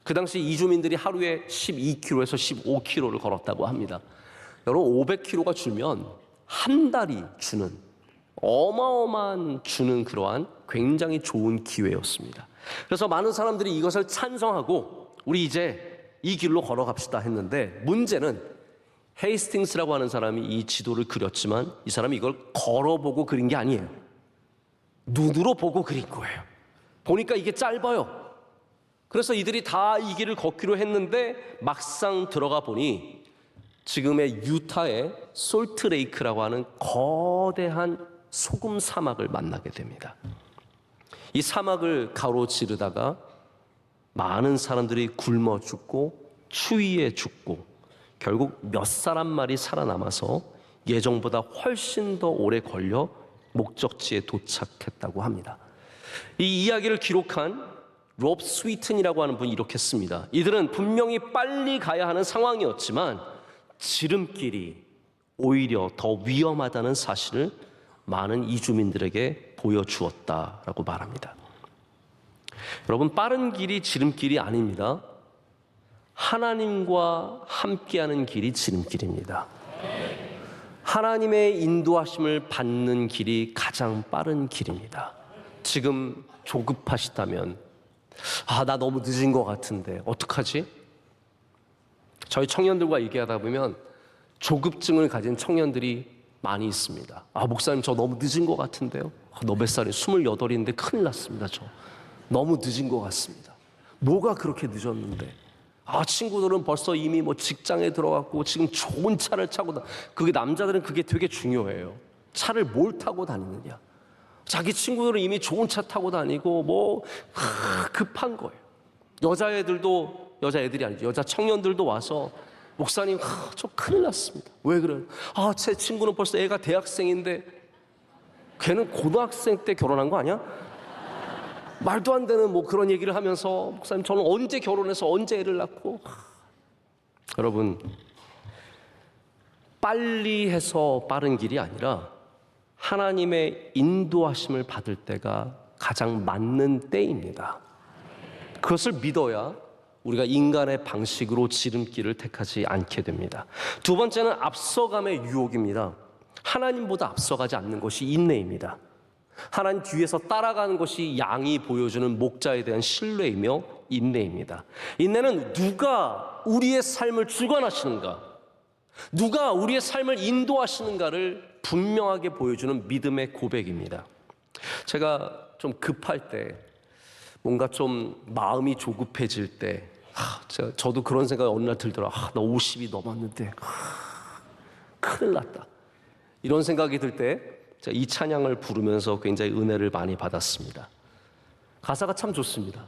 그 당시 이주민들이 하루에 12km에서 15km를 걸었다고 합니다. 여러분, 500km가 줄면 한 달이 주는, 어마어마한 주는 그러한 굉장히 좋은 기회였습니다. 그래서 많은 사람들이 이것을 찬성하고 우리 이제 이 길로 걸어갑시다 했는데, 문제는 헤이스팅스라고 하는 사람이 이 지도를 그렸지만 이 사람이 이걸 걸어보고 그린 게 아니에요. 눈으로 보고 그린 거예요. 보니까 이게 짧아요. 그래서 이들이 다 이 길을 걷기로 했는데 막상 들어가 보니 지금의 유타의 솔트레이크라고 하는 거대한 소금 사막을 만나게 됩니다. 이 사막을 가로지르다가 많은 사람들이 굶어 죽고 추위에 죽고 결국 몇 사람만이 살아남아서 예정보다 훨씬 더 오래 걸려 목적지에 도착했다고 합니다. 이 이야기를 기록한 롭 스위튼이라고 하는 분이 이렇게 씁니다. 이들은 분명히 빨리 가야 하는 상황이었지만 지름길이 오히려 더 위험하다는 사실을 많은 이주민들에게 보여주었다라고 말합니다. 여러분, 빠른 길이 지름길이 아닙니다. 하나님과 함께하는 길이 지름길입니다. 하나님의 인도하심을 받는 길이 가장 빠른 길입니다. 지금 조급하시다면, 나 너무 늦은 것 같은데 어떡하지? 저희 청년들과 얘기하다 보면 조급증을 가진 청년들이 많이 있습니다. 목사님, 저 너무 늦은 것 같은데요? 너 몇 살이에요? 28인데 큰일 났습니다. 저 너무 늦은 것 같습니다. 뭐가 그렇게 늦었는데? 친구들은 벌써 이미 뭐 직장에 들어갔고 지금 좋은 차를 그게 남자들은 그게 되게 중요해요. 차를 뭘 타고 다니느냐. 자기 친구들은 이미 좋은 차 타고 다니고 뭐 급한 거예요. 여자애들이 아니죠. 여자 청년들도 와서 목사님, 저 큰일 났습니다. 왜 그래요? 제 친구는 벌써 애가 대학생인데 걔는 고등학생 때 결혼한 거 아니야? 말도 안 되는 뭐 그런 얘기를 하면서 목사님, 저는 언제 결혼해서 언제 애를 낳고. 여러분, 빨리 해서 빠른 길이 아니라 하나님의 인도하심을 받을 때가 가장 맞는 때입니다. 그것을 믿어야 우리가 인간의 방식으로 지름길을 택하지 않게 됩니다. 두 번째는 앞서감의 유혹입니다. 하나님보다 앞서가지 않는 것이 인내입니다. 하나님 뒤에서 따라가는 것이 양이 보여주는 목자에 대한 신뢰이며 인내입니다. 인내는 누가 우리의 삶을 주관하시는가, 누가 우리의 삶을 인도하시는가를 분명하게 보여주는 믿음의 고백입니다. 제가 좀 급할 때, 뭔가 좀 마음이 조급해질 때, 저도 그런 생각이 어느 날 들더라고요. 나 50이 넘었는데 큰일 났다. 이런 생각이 들 때 제가 이 찬양을 부르면서 굉장히 은혜를 많이 받았습니다. 가사가 참 좋습니다.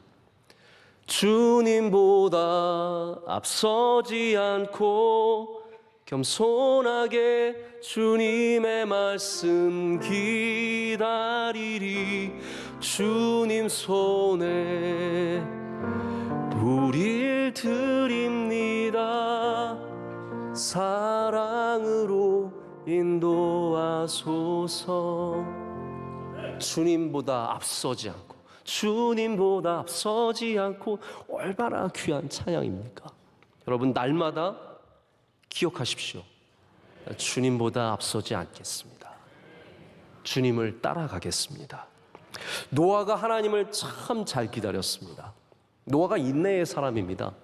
주님보다 앞서지 않고 겸손하게 주님의 말씀 기다리리. 주님 손에 우릴 드립니다. 사랑으로 인도하소서. 주님보다 앞서지 않고, 주님보다 앞서지 않고, 얼마나 귀한 찬양입니까? 여러분, 날마다 기억하십시오. 주님보다 앞서지 않겠습니다. 주님을 따라가겠습니다. 노아가 하나님을 참 잘 기다렸습니다. 노아가 인내의 사람입니다.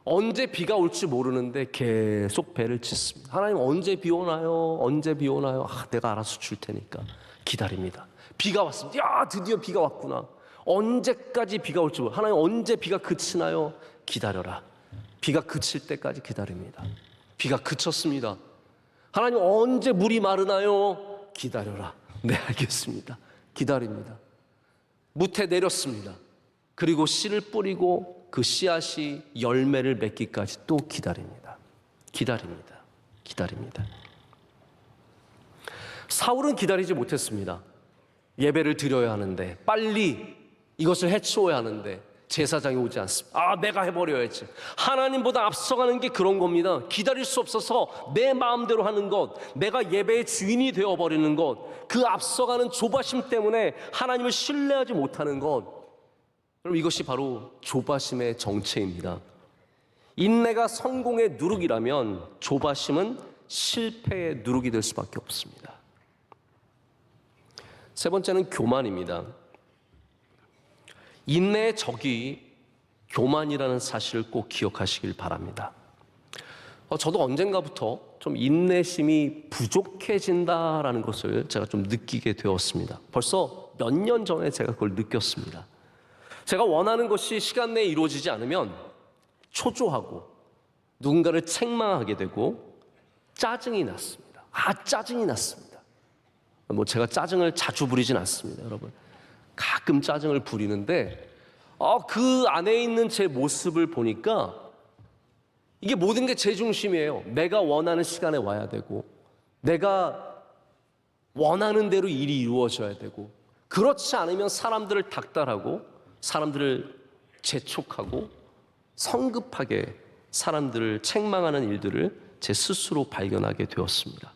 언제 비가 올지 모르는데 계속 배를 짓습니다. 하나님 언제 비 오나요? 언제 비 오나요? 내가 알아서 줄 테니까 기다립니다. 비가 왔습니다. 야, 드디어 비가 왔구나. 언제까지 비가 올지 모르. 하나님 언제 비가 그치나요? 기다려라. 비가 그칠 때까지 기다립니다. 비가 그쳤습니다. 하나님 언제 물이 마르나요? 기다려라. 네, 알겠습니다. 기다립니다. 무태 내렸습니다. 그리고 씨를 뿌리고 그 씨앗이 열매를 맺기까지 또 기다립니다. 기다립니다. 기다립니다. 사울은 기다리지 못했습니다. 예배를 드려야 하는데, 빨리 이것을 해치워야 하는데 제사장이 오지 않습니다. 내가 해버려야지. 하나님보다 앞서가는 게 그런 겁니다. 기다릴 수 없어서 내 마음대로 하는 것, 내가 예배의 주인이 되어버리는 것, 그 앞서가는 조바심 때문에 하나님을 신뢰하지 못하는 것. 그럼 이것이 바로 조바심의 정체입니다. 인내가 성공의 누룩이라면 조바심은 실패의 누룩이 될 수밖에 없습니다. 세 번째는 교만입니다. 인내의 적이 교만이라는 사실을 꼭 기억하시길 바랍니다. 저도 언젠가부터 좀 인내심이 부족해진다라는 것을 제가 좀 느끼게 되었습니다. 벌써 몇 년 전에 제가 그걸 느꼈습니다. 제가 원하는 것이 시간 내에 이루어지지 않으면 초조하고 누군가를 책망하게 되고 짜증이 났습니다. 짜증이 났습니다. 제가 짜증을 자주 부리진 않습니다, 여러분. 가끔 짜증을 부리는데 그 안에 있는 제 모습을 보니까 이게 모든 게 제 중심이에요. 내가 원하는 시간에 와야 되고, 내가 원하는 대로 일이 이루어져야 되고, 그렇지 않으면 사람들을 닥달하고, 사람들을 재촉하고, 성급하게 사람들을 책망하는 일들을 제 스스로 발견하게 되었습니다.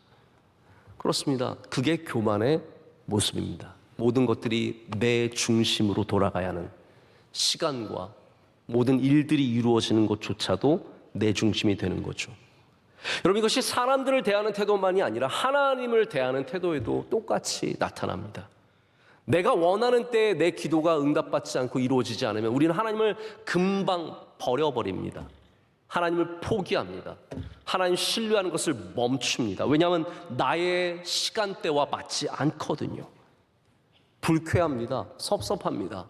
그렇습니다. 그게 교만의 모습입니다. 모든 것들이 내 중심으로 돌아가야 하는, 시간과 모든 일들이 이루어지는 것조차도 내 중심이 되는 거죠. 여러분, 이것이 사람들을 대하는 태도만이 아니라 하나님을 대하는 태도에도 똑같이 나타납니다. 내가 원하는 때에 내 기도가 응답받지 않고 이루어지지 않으면 우리는 하나님을 금방 버려버립니다. 하나님을 포기합니다. 하나님 신뢰하는 것을 멈춥니다. 왜냐하면 나의 시간대와 맞지 않거든요. 불쾌합니다. 섭섭합니다.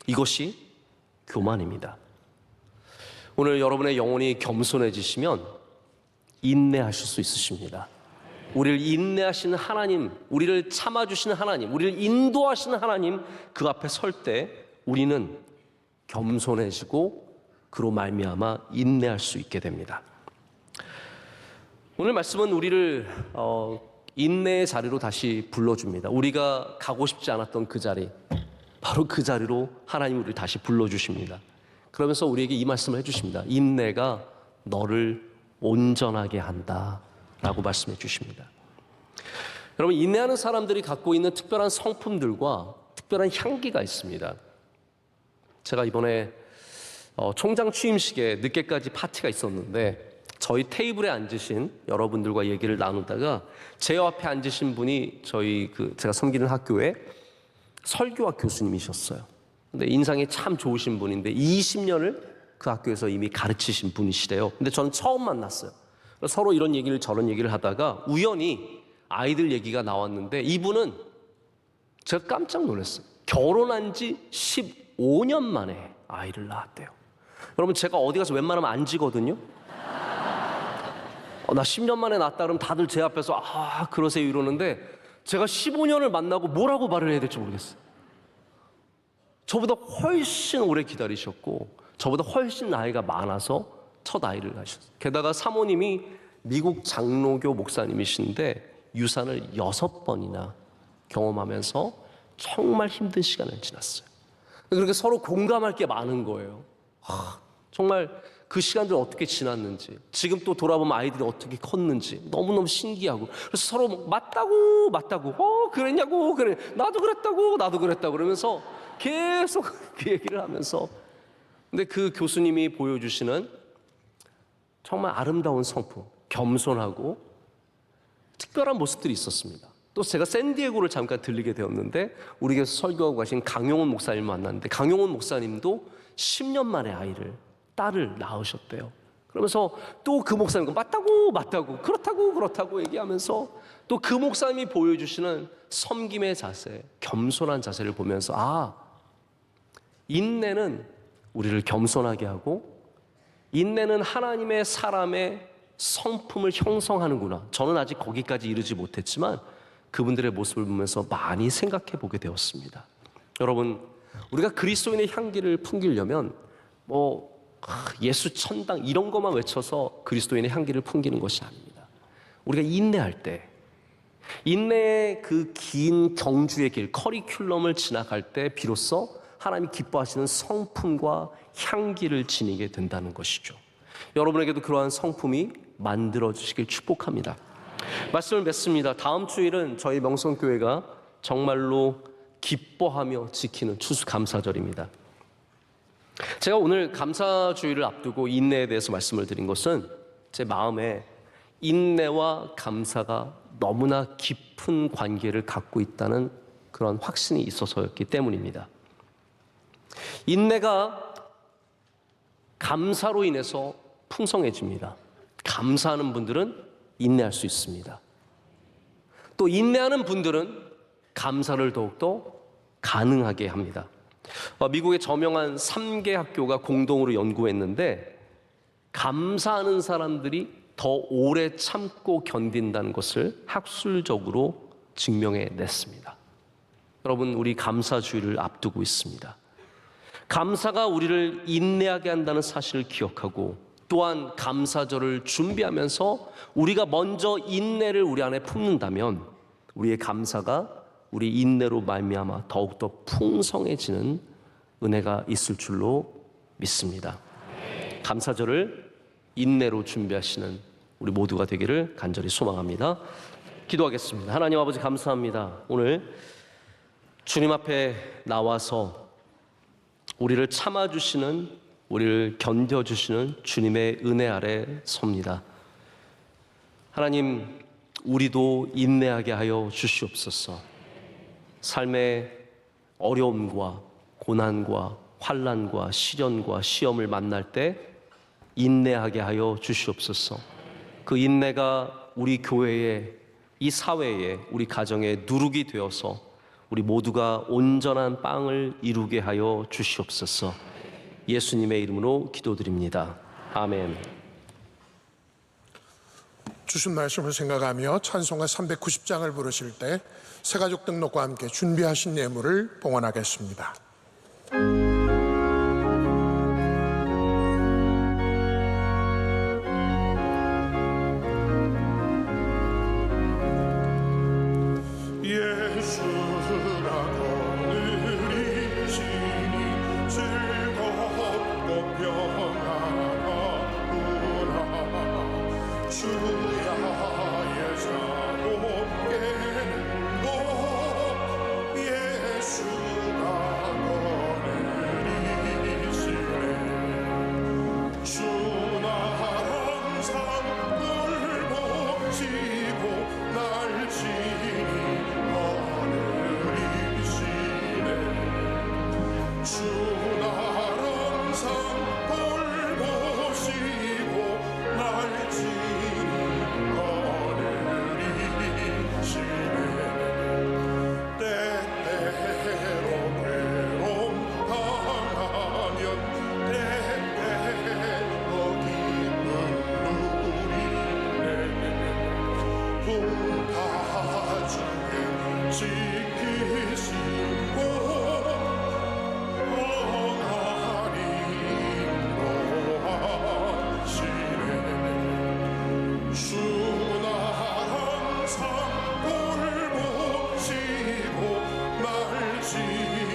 이것이 교만입니다. 오늘 여러분의 영혼이 겸손해지시면 인내하실 수 있으십니다. 우리를 인내하시는 하나님, 우리를 참아주시는 하나님, 우리를 인도하시는 하나님, 그 앞에 설 때 우리는 겸손해지고 그로 말미암아 인내할 수 있게 됩니다. 오늘 말씀은 우리를 인내의 자리로 다시 불러줍니다. 우리가 가고 싶지 않았던 그 자리, 바로 그 자리로 하나님 우리를 다시 불러주십니다. 그러면서 우리에게 이 말씀을 해주십니다. 인내가 너를 온전하게 한다 라고 말씀해 주십니다. 여러분, 인내하는 사람들이 갖고 있는 특별한 성품들과 특별한 향기가 있습니다. 제가 이번에 총장 취임식에 늦게까지 파티가 있었는데 저희 테이블에 앉으신 여러분들과 얘기를 나누다가 제 앞에 앉으신 분이 제가 섬기는 학교의 설교학 교수님이셨어요. 근데 인상이 참 좋으신 분인데 20년을 그 학교에서 이미 가르치신 분이시래요. 근데 저는 처음 만났어요. 서로 이런 얘기를 저런 얘기를 하다가 우연히 아이들 얘기가 나왔는데 이분은 제가 깜짝 놀랐어요. 결혼한 지 15년 만에 아이를 낳았대요. 여러분, 제가 어디 가서 웬만하면 안 지거든요. 나 10년 만에 낳았다 그러면 다들 제 앞에서 그러세요 이러는데 제가 15년을 만나고 뭐라고 말을 해야 될지 모르겠어요. 저보다 훨씬 오래 기다리셨고 저보다 훨씬 나이가 많아서 첫 아이를 낳으셨어요. 게다가 사모님이 미국 장로교 목사님이신데 유산을 6번이나 경험하면서 정말 힘든 시간을 지났어요. 그렇게 서로 공감할 게 많은 거예요. 정말 그 시간들 어떻게 지났는지, 지금 또 돌아보면 아이들이 어떻게 컸는지 너무너무 신기하고, 그래서 서로 맞다고 그랬냐고, 그래 나도 그랬다고 그러면서 계속 그 얘기를 하면서, 근데 그 교수님이 보여주시는 정말 아름다운 성품, 겸손하고 특별한 모습들이 있었습니다. 또 제가 샌디에고를 잠깐 들리게 되었는데 우리 교회에서 설교하고 가신 강용훈 목사님 만났는데 강용훈 목사님도 10년 만에 딸을 낳으셨대요. 그러면서 또 그 목사님과 맞다고 그렇다고 얘기하면서 또 그 목사님이 보여주시는 섬김의 자세, 겸손한 자세를 보면서 인내는 우리를 겸손하게 하고 인내는 하나님의 사람의 성품을 형성하는구나. 저는 아직 거기까지 이르지 못했지만 그분들의 모습을 보면서 많이 생각해 보게 되었습니다. 여러분, 우리가 그리스도인의 향기를 풍기려면 예수 천당 이런 것만 외쳐서 그리스도인의 향기를 풍기는 것이 아닙니다. 우리가 인내할 때, 인내의 그 긴 경주의 길, 커리큘럼을 지나갈 때 비로소 하나님이 기뻐하시는 성품과 향기를 지니게 된다는 것이죠. 여러분에게도 그러한 성품이 만들어지시길 축복합니다. 말씀을 맺습니다. 다음 주일은 저희 명성교회가 정말로 기뻐하며 지키는 추수감사절입니다. 제가 오늘 감사주일을 앞두고 인내에 대해서 말씀을 드린 것은 제 마음에 인내와 감사가 너무나 깊은 관계를 갖고 있다는 그런 확신이 있어서였기 때문입니다. 인내가 감사로 인해서 풍성해집니다. 감사하는 분들은 인내할 수 있습니다. 또 인내하는 분들은 감사를 더욱더 가능하게 합니다. 미국의 저명한 3개 학교가 공동으로 연구했는데 감사하는 사람들이 더 오래 참고 견딘다는 것을 학술적으로 증명해냈습니다. 여러분, 우리 감사주의를 앞두고 있습니다. 감사가 우리를 인내하게 한다는 사실을 기억하고 또한 감사절을 준비하면서 우리가 먼저 인내를 우리 안에 품는다면 우리의 감사가 우리 인내로 말미암아 더욱더 풍성해지는 은혜가 있을 줄로 믿습니다. 감사절을 인내로 준비하시는 우리 모두가 되기를 간절히 소망합니다. 기도하겠습니다. 하나님 아버지, 감사합니다. 오늘 주님 앞에 나와서 우리를 참아주시는, 우리를 견뎌주시는 주님의 은혜 아래 섭니다. 하나님, 우리도 인내하게 하여 주시옵소서. 삶의 어려움과 고난과 환난과 시련과 시험을 만날 때 인내하게 하여 주시옵소서. 그 인내가 우리 교회에, 이 사회에, 우리 가정에 누룩이 되어서 우리 모두가 온전한 빵을 이루게 하여 주시옵소서. 예수님의 이름으로 기도드립니다. 아멘. 주신 말씀을 생각하며 찬송가 390장을 부르실 때 새가족 등록과 함께 준비하신 예물을 봉헌하겠습니다. 예수가 거느리시니 즐겁고 평안하구나. 주야의 자도 깨는 곳 예수가 거느리시네. 주나 항상 굴복지고 날 지니 거느리시네. 주나 항상 돌보시고 날 지니 거느리시네. 때때로 괴로움 당하면 때때로 기쁨 누리네. 풍파 중에 지키시고 평안히 인도하시네. 주나 항상 돌보시고 날 지니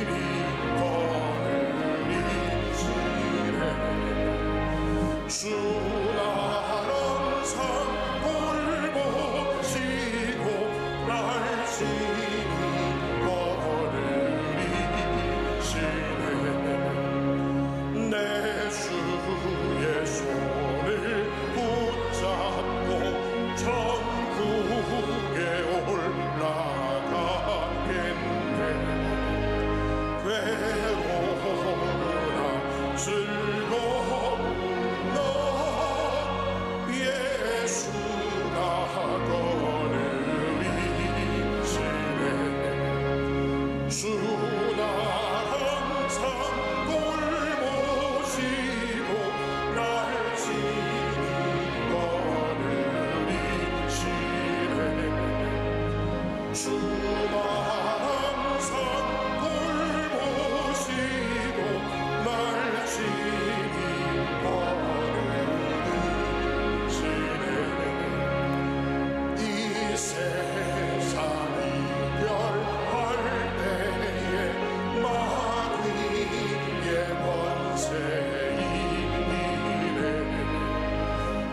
거느리시네. 주나 항상 돌보시고 날 지니 거느리시네. 내 주의 손을 붙잡고 천국에 올라가겠네. 괴로우나 즐거우나 예수가 거느리시네. 주나 항상 돌보시고 날 지니 거느리시네. 주나 항상 돌보시고 날 지니 거느리시네. 이 세상 이별할 때에 마귀의 권세이네.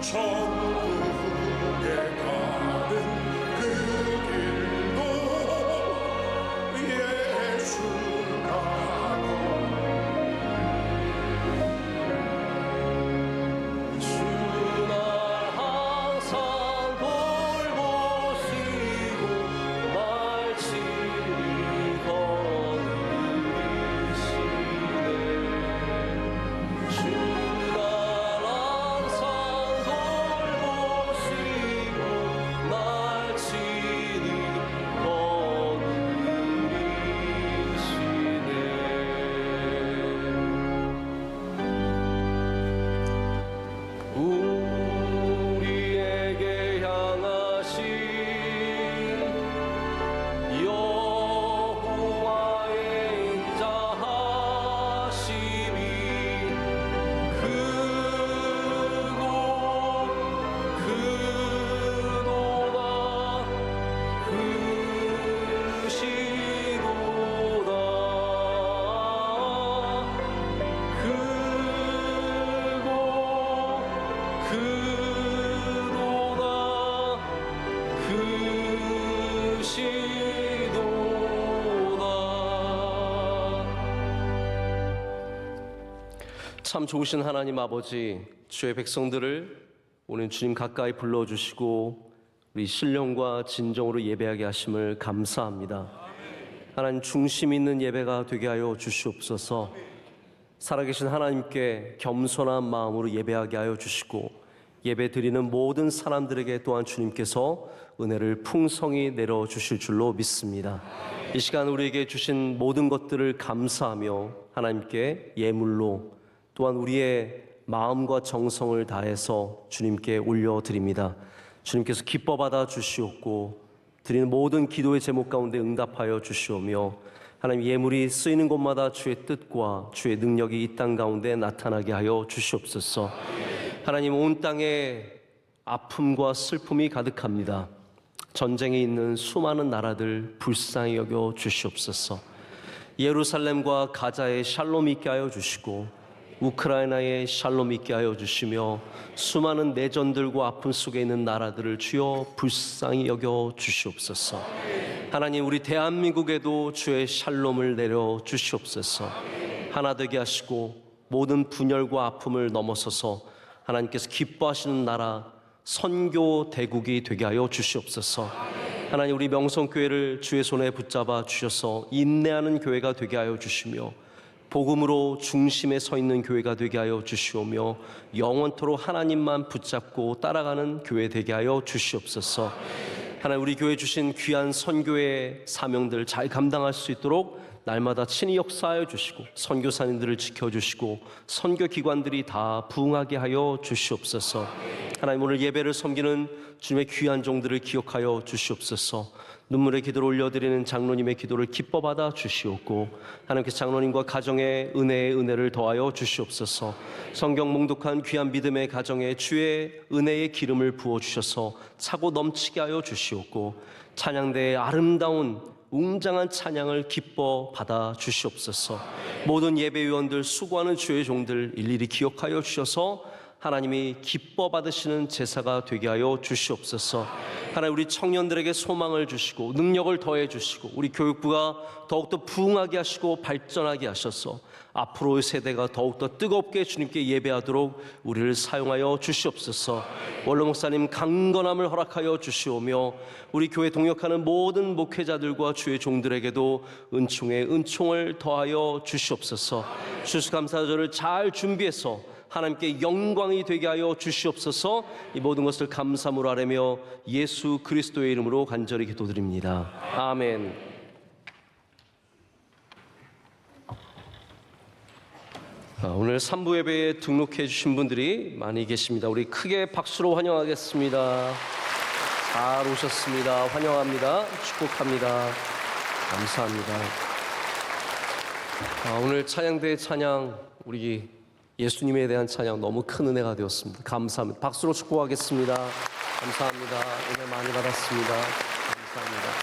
천국에 가는 그 길도 예수가 주나 항상 돌보시고 날 지니 거느리시네. 주나 항상 돌보시고 날 지니 거느리시네. 우리에게 향하신 여호와의 인자하심이 크고 크도다 크시도다 크고 크도다 크시도다. 참 좋으신 하나님 아버지, 주의 백성들을 오늘 주님 가까이 불러주시고 우리 신령과 진정으로 예배하게 하심을 감사합니다. 하나님 중심 있는 예배가 되게 하여 주시옵소서. 살아계신 하나님께 겸손한 마음으로 예배하게 하여 주시고 예배 드리는 모든 사람들에게 또한 주님께서 은혜를 풍성히 내려주실 줄로 믿습니다. 이 시간 우리에게 주신 모든 것들을 감사하며 하나님께 예물로 또한 우리의 마음과 정성을 다해서 주님께 올려드립니다. 주님께서 기뻐 받아 주시옵고 드리는 모든 기도의 제목 가운데 응답하여 주시오며 하나님 예물이 쓰이는 곳마다 주의 뜻과 주의 능력이 이 땅 가운데 나타나게 하여 주시옵소서. 하나님 온 땅에 아픔과 슬픔이 가득합니다. 전쟁에 있는 수많은 나라들 불쌍히 여겨 주시옵소서. 예루살렘과 가자에 샬롬 있게 하여 주시고 우크라이나에 샬롬 있게 하여 주시며 수많은 내전들과 아픔 속에 있는 나라들을 주여 불쌍히 여겨 주시옵소서. 하나님 우리 대한민국에도 주의 샬롬을 내려 주시옵소서. 하나 되게 하시고 모든 분열과 아픔을 넘어서서 하나님께서 기뻐하시는 나라 선교 대국이 되게 하여 주시옵소서. 하나님 우리 명성교회를 주의 손에 붙잡아 주셔서 인내하는 교회가 되게 하여 주시며 복음으로 중심에 서 있는 교회가 되게 하여 주시오며 영원토록 하나님만 붙잡고 따라가는 교회 되게 하여 주시옵소서. 하나님 우리 교회 주신 귀한 선교의 사명들 잘 감당할 수 있도록 날마다 친히 역사하여 주시고 선교사님들을 지켜주시고 선교기관들이 다 부흥하게 하여 주시옵소서. 하나님 오늘 예배를 섬기는 주님의 귀한 종들을 기억하여 주시옵소서. 눈물의 기도를 올려드리는 장로님의 기도를 기뻐 받아 주시옵고 하나님께서 장로님과 가정에 은혜의 은혜를 더하여 주시옵소서. 성경 몽독한 귀한 믿음의 가정에 주의 은혜의 기름을 부어주셔서 차고 넘치게 하여 주시옵고 찬양대의 아름다운 웅장한 찬양을 기뻐 받아 주시옵소서. 모든 예배위원들 수고하는 주의 종들 일일이 기억하여 주셔서 하나님이 기뻐 받으시는 제사가 되게 하여 주시옵소서. 하나님 우리 청년들에게 소망을 주시고 능력을 더해 주시고 우리 교육부가 더욱더 부흥하게 하시고 발전하게 하셔서 앞으로의 세대가 더욱더 뜨겁게 주님께 예배하도록 우리를 사용하여 주시옵소서. 원로 목사님 강건함을 허락하여 주시오며 우리 교회 동역하는 모든 목회자들과 주의 종들에게도 은총에 은총을 더하여 주시옵소서. 추수감사절을 잘 준비해서 하나님께 영광이 되게 하여 주시옵소서. 이 모든 것을 감사함으로 아뢰며 예수 그리스도의 이름으로 간절히 기도드립니다. 아멘. 오늘 3부 예배에 등록해 주신 분들이 많이 계십니다. 우리 크게 박수로 환영하겠습니다. 잘 오셨습니다. 환영합니다. 축복합니다. 감사합니다. 오늘 찬양대의 찬양 우리 예수님에 대한 찬양 너무 큰 은혜가 되었습니다. 감사합니다. 박수로 축복하겠습니다. 감사합니다. 은혜 많이 받았습니다. 감사합니다.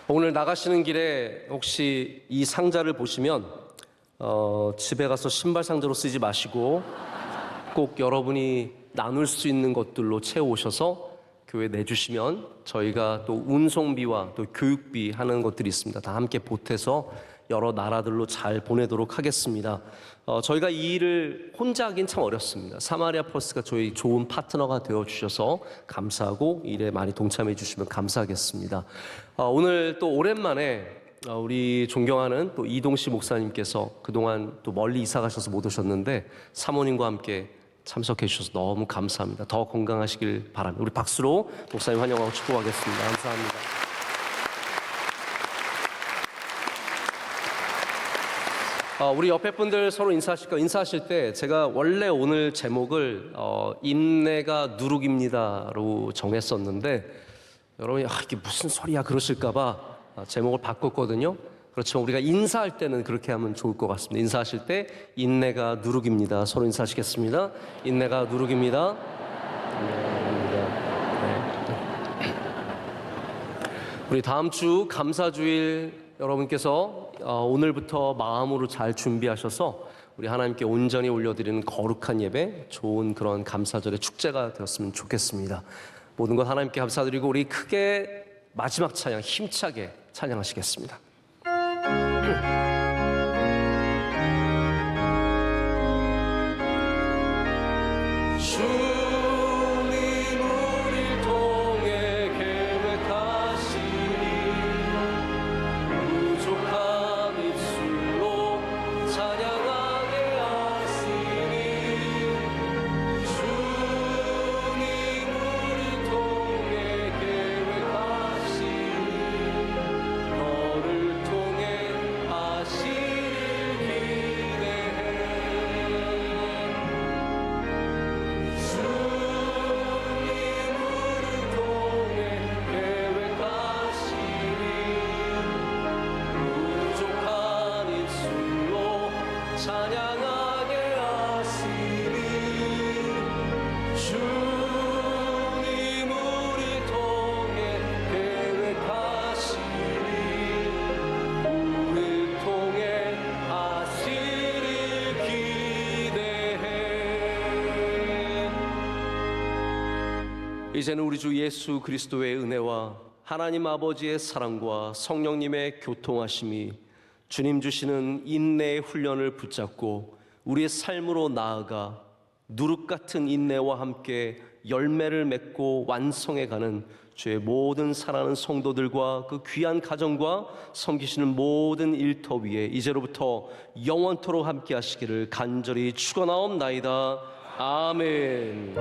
오늘 나가시는 길에 혹시 이 상자를 보시면 집에 가서 신발 상자로 쓰지 마시고 꼭 여러분이 나눌 수 있는 것들로 채워오셔서 교회 내주시면 저희가 또 운송비와 또 교육비 하는 것들이 있습니다. 다 함께 보태서 여러 나라들로 잘 보내도록 하겠습니다. 저희가 이 일을 혼자 하긴 참 어렵습니다. 사마리아 퍼스가 저희 좋은 파트너가 되어주셔서 감사하고 일에 많이 동참해 주시면 감사하겠습니다. 오늘 또 오랜만에 우리 존경하는 또 이동시 목사님께서 그동안 또 멀리 이사 가셔서 못 오셨는데 사모님과 함께 참석해 주셔서 너무 감사합니다. 더 건강하시길 바랍니다. 우리 박수로 목사님 환영하고 축복하겠습니다. 감사합니다. 우리 옆에 분들 서로 인사하실까요? 인사하실 때 제가 원래 오늘 제목을 인내가 누룩입니다로 정했었는데 여러분이 이게 무슨 소리야 그러실까봐 제목을 바꿨거든요. 그렇죠. 우리가 인사할 때는 그렇게 하면 좋을 것 같습니다. 인사하실 때 인내가 누룩입니다. 서로 인사하시겠습니다. 인내가 누룩입니다. 네. 우리 다음 주 감사주일 여러분께서 오늘부터 마음으로 잘 준비하셔서 우리 하나님께 온전히 올려드리는 거룩한 예배, 좋은 그런 감사절의 축제가 되었으면 좋겠습니다. 모든 것 하나님께 감사드리고 우리 크게 마지막 찬양 힘차게 찬양하시겠습니다. 주님 우리를 통해 계획하시니 부족한 입술로 찬양하게 하시니 주님 우리를 통해 계획하시니 너를 통해 하시니 이제는 우리 주 예수 그리스도의 은혜와 하나님 아버지의 사랑과 성령님의 교통하심이 주님 주시는 인내의 훈련을 붙잡고 우리의 삶으로 나아가 누룩 같은 인내와 함께 열매를 맺고 완성해가는 주의 모든 사랑하는 성도들과 그 귀한 가정과 섬기시는 모든 일터 위에 이제로부터 영원토록 함께 하시기를 간절히 축원하옵나이다. 아멘.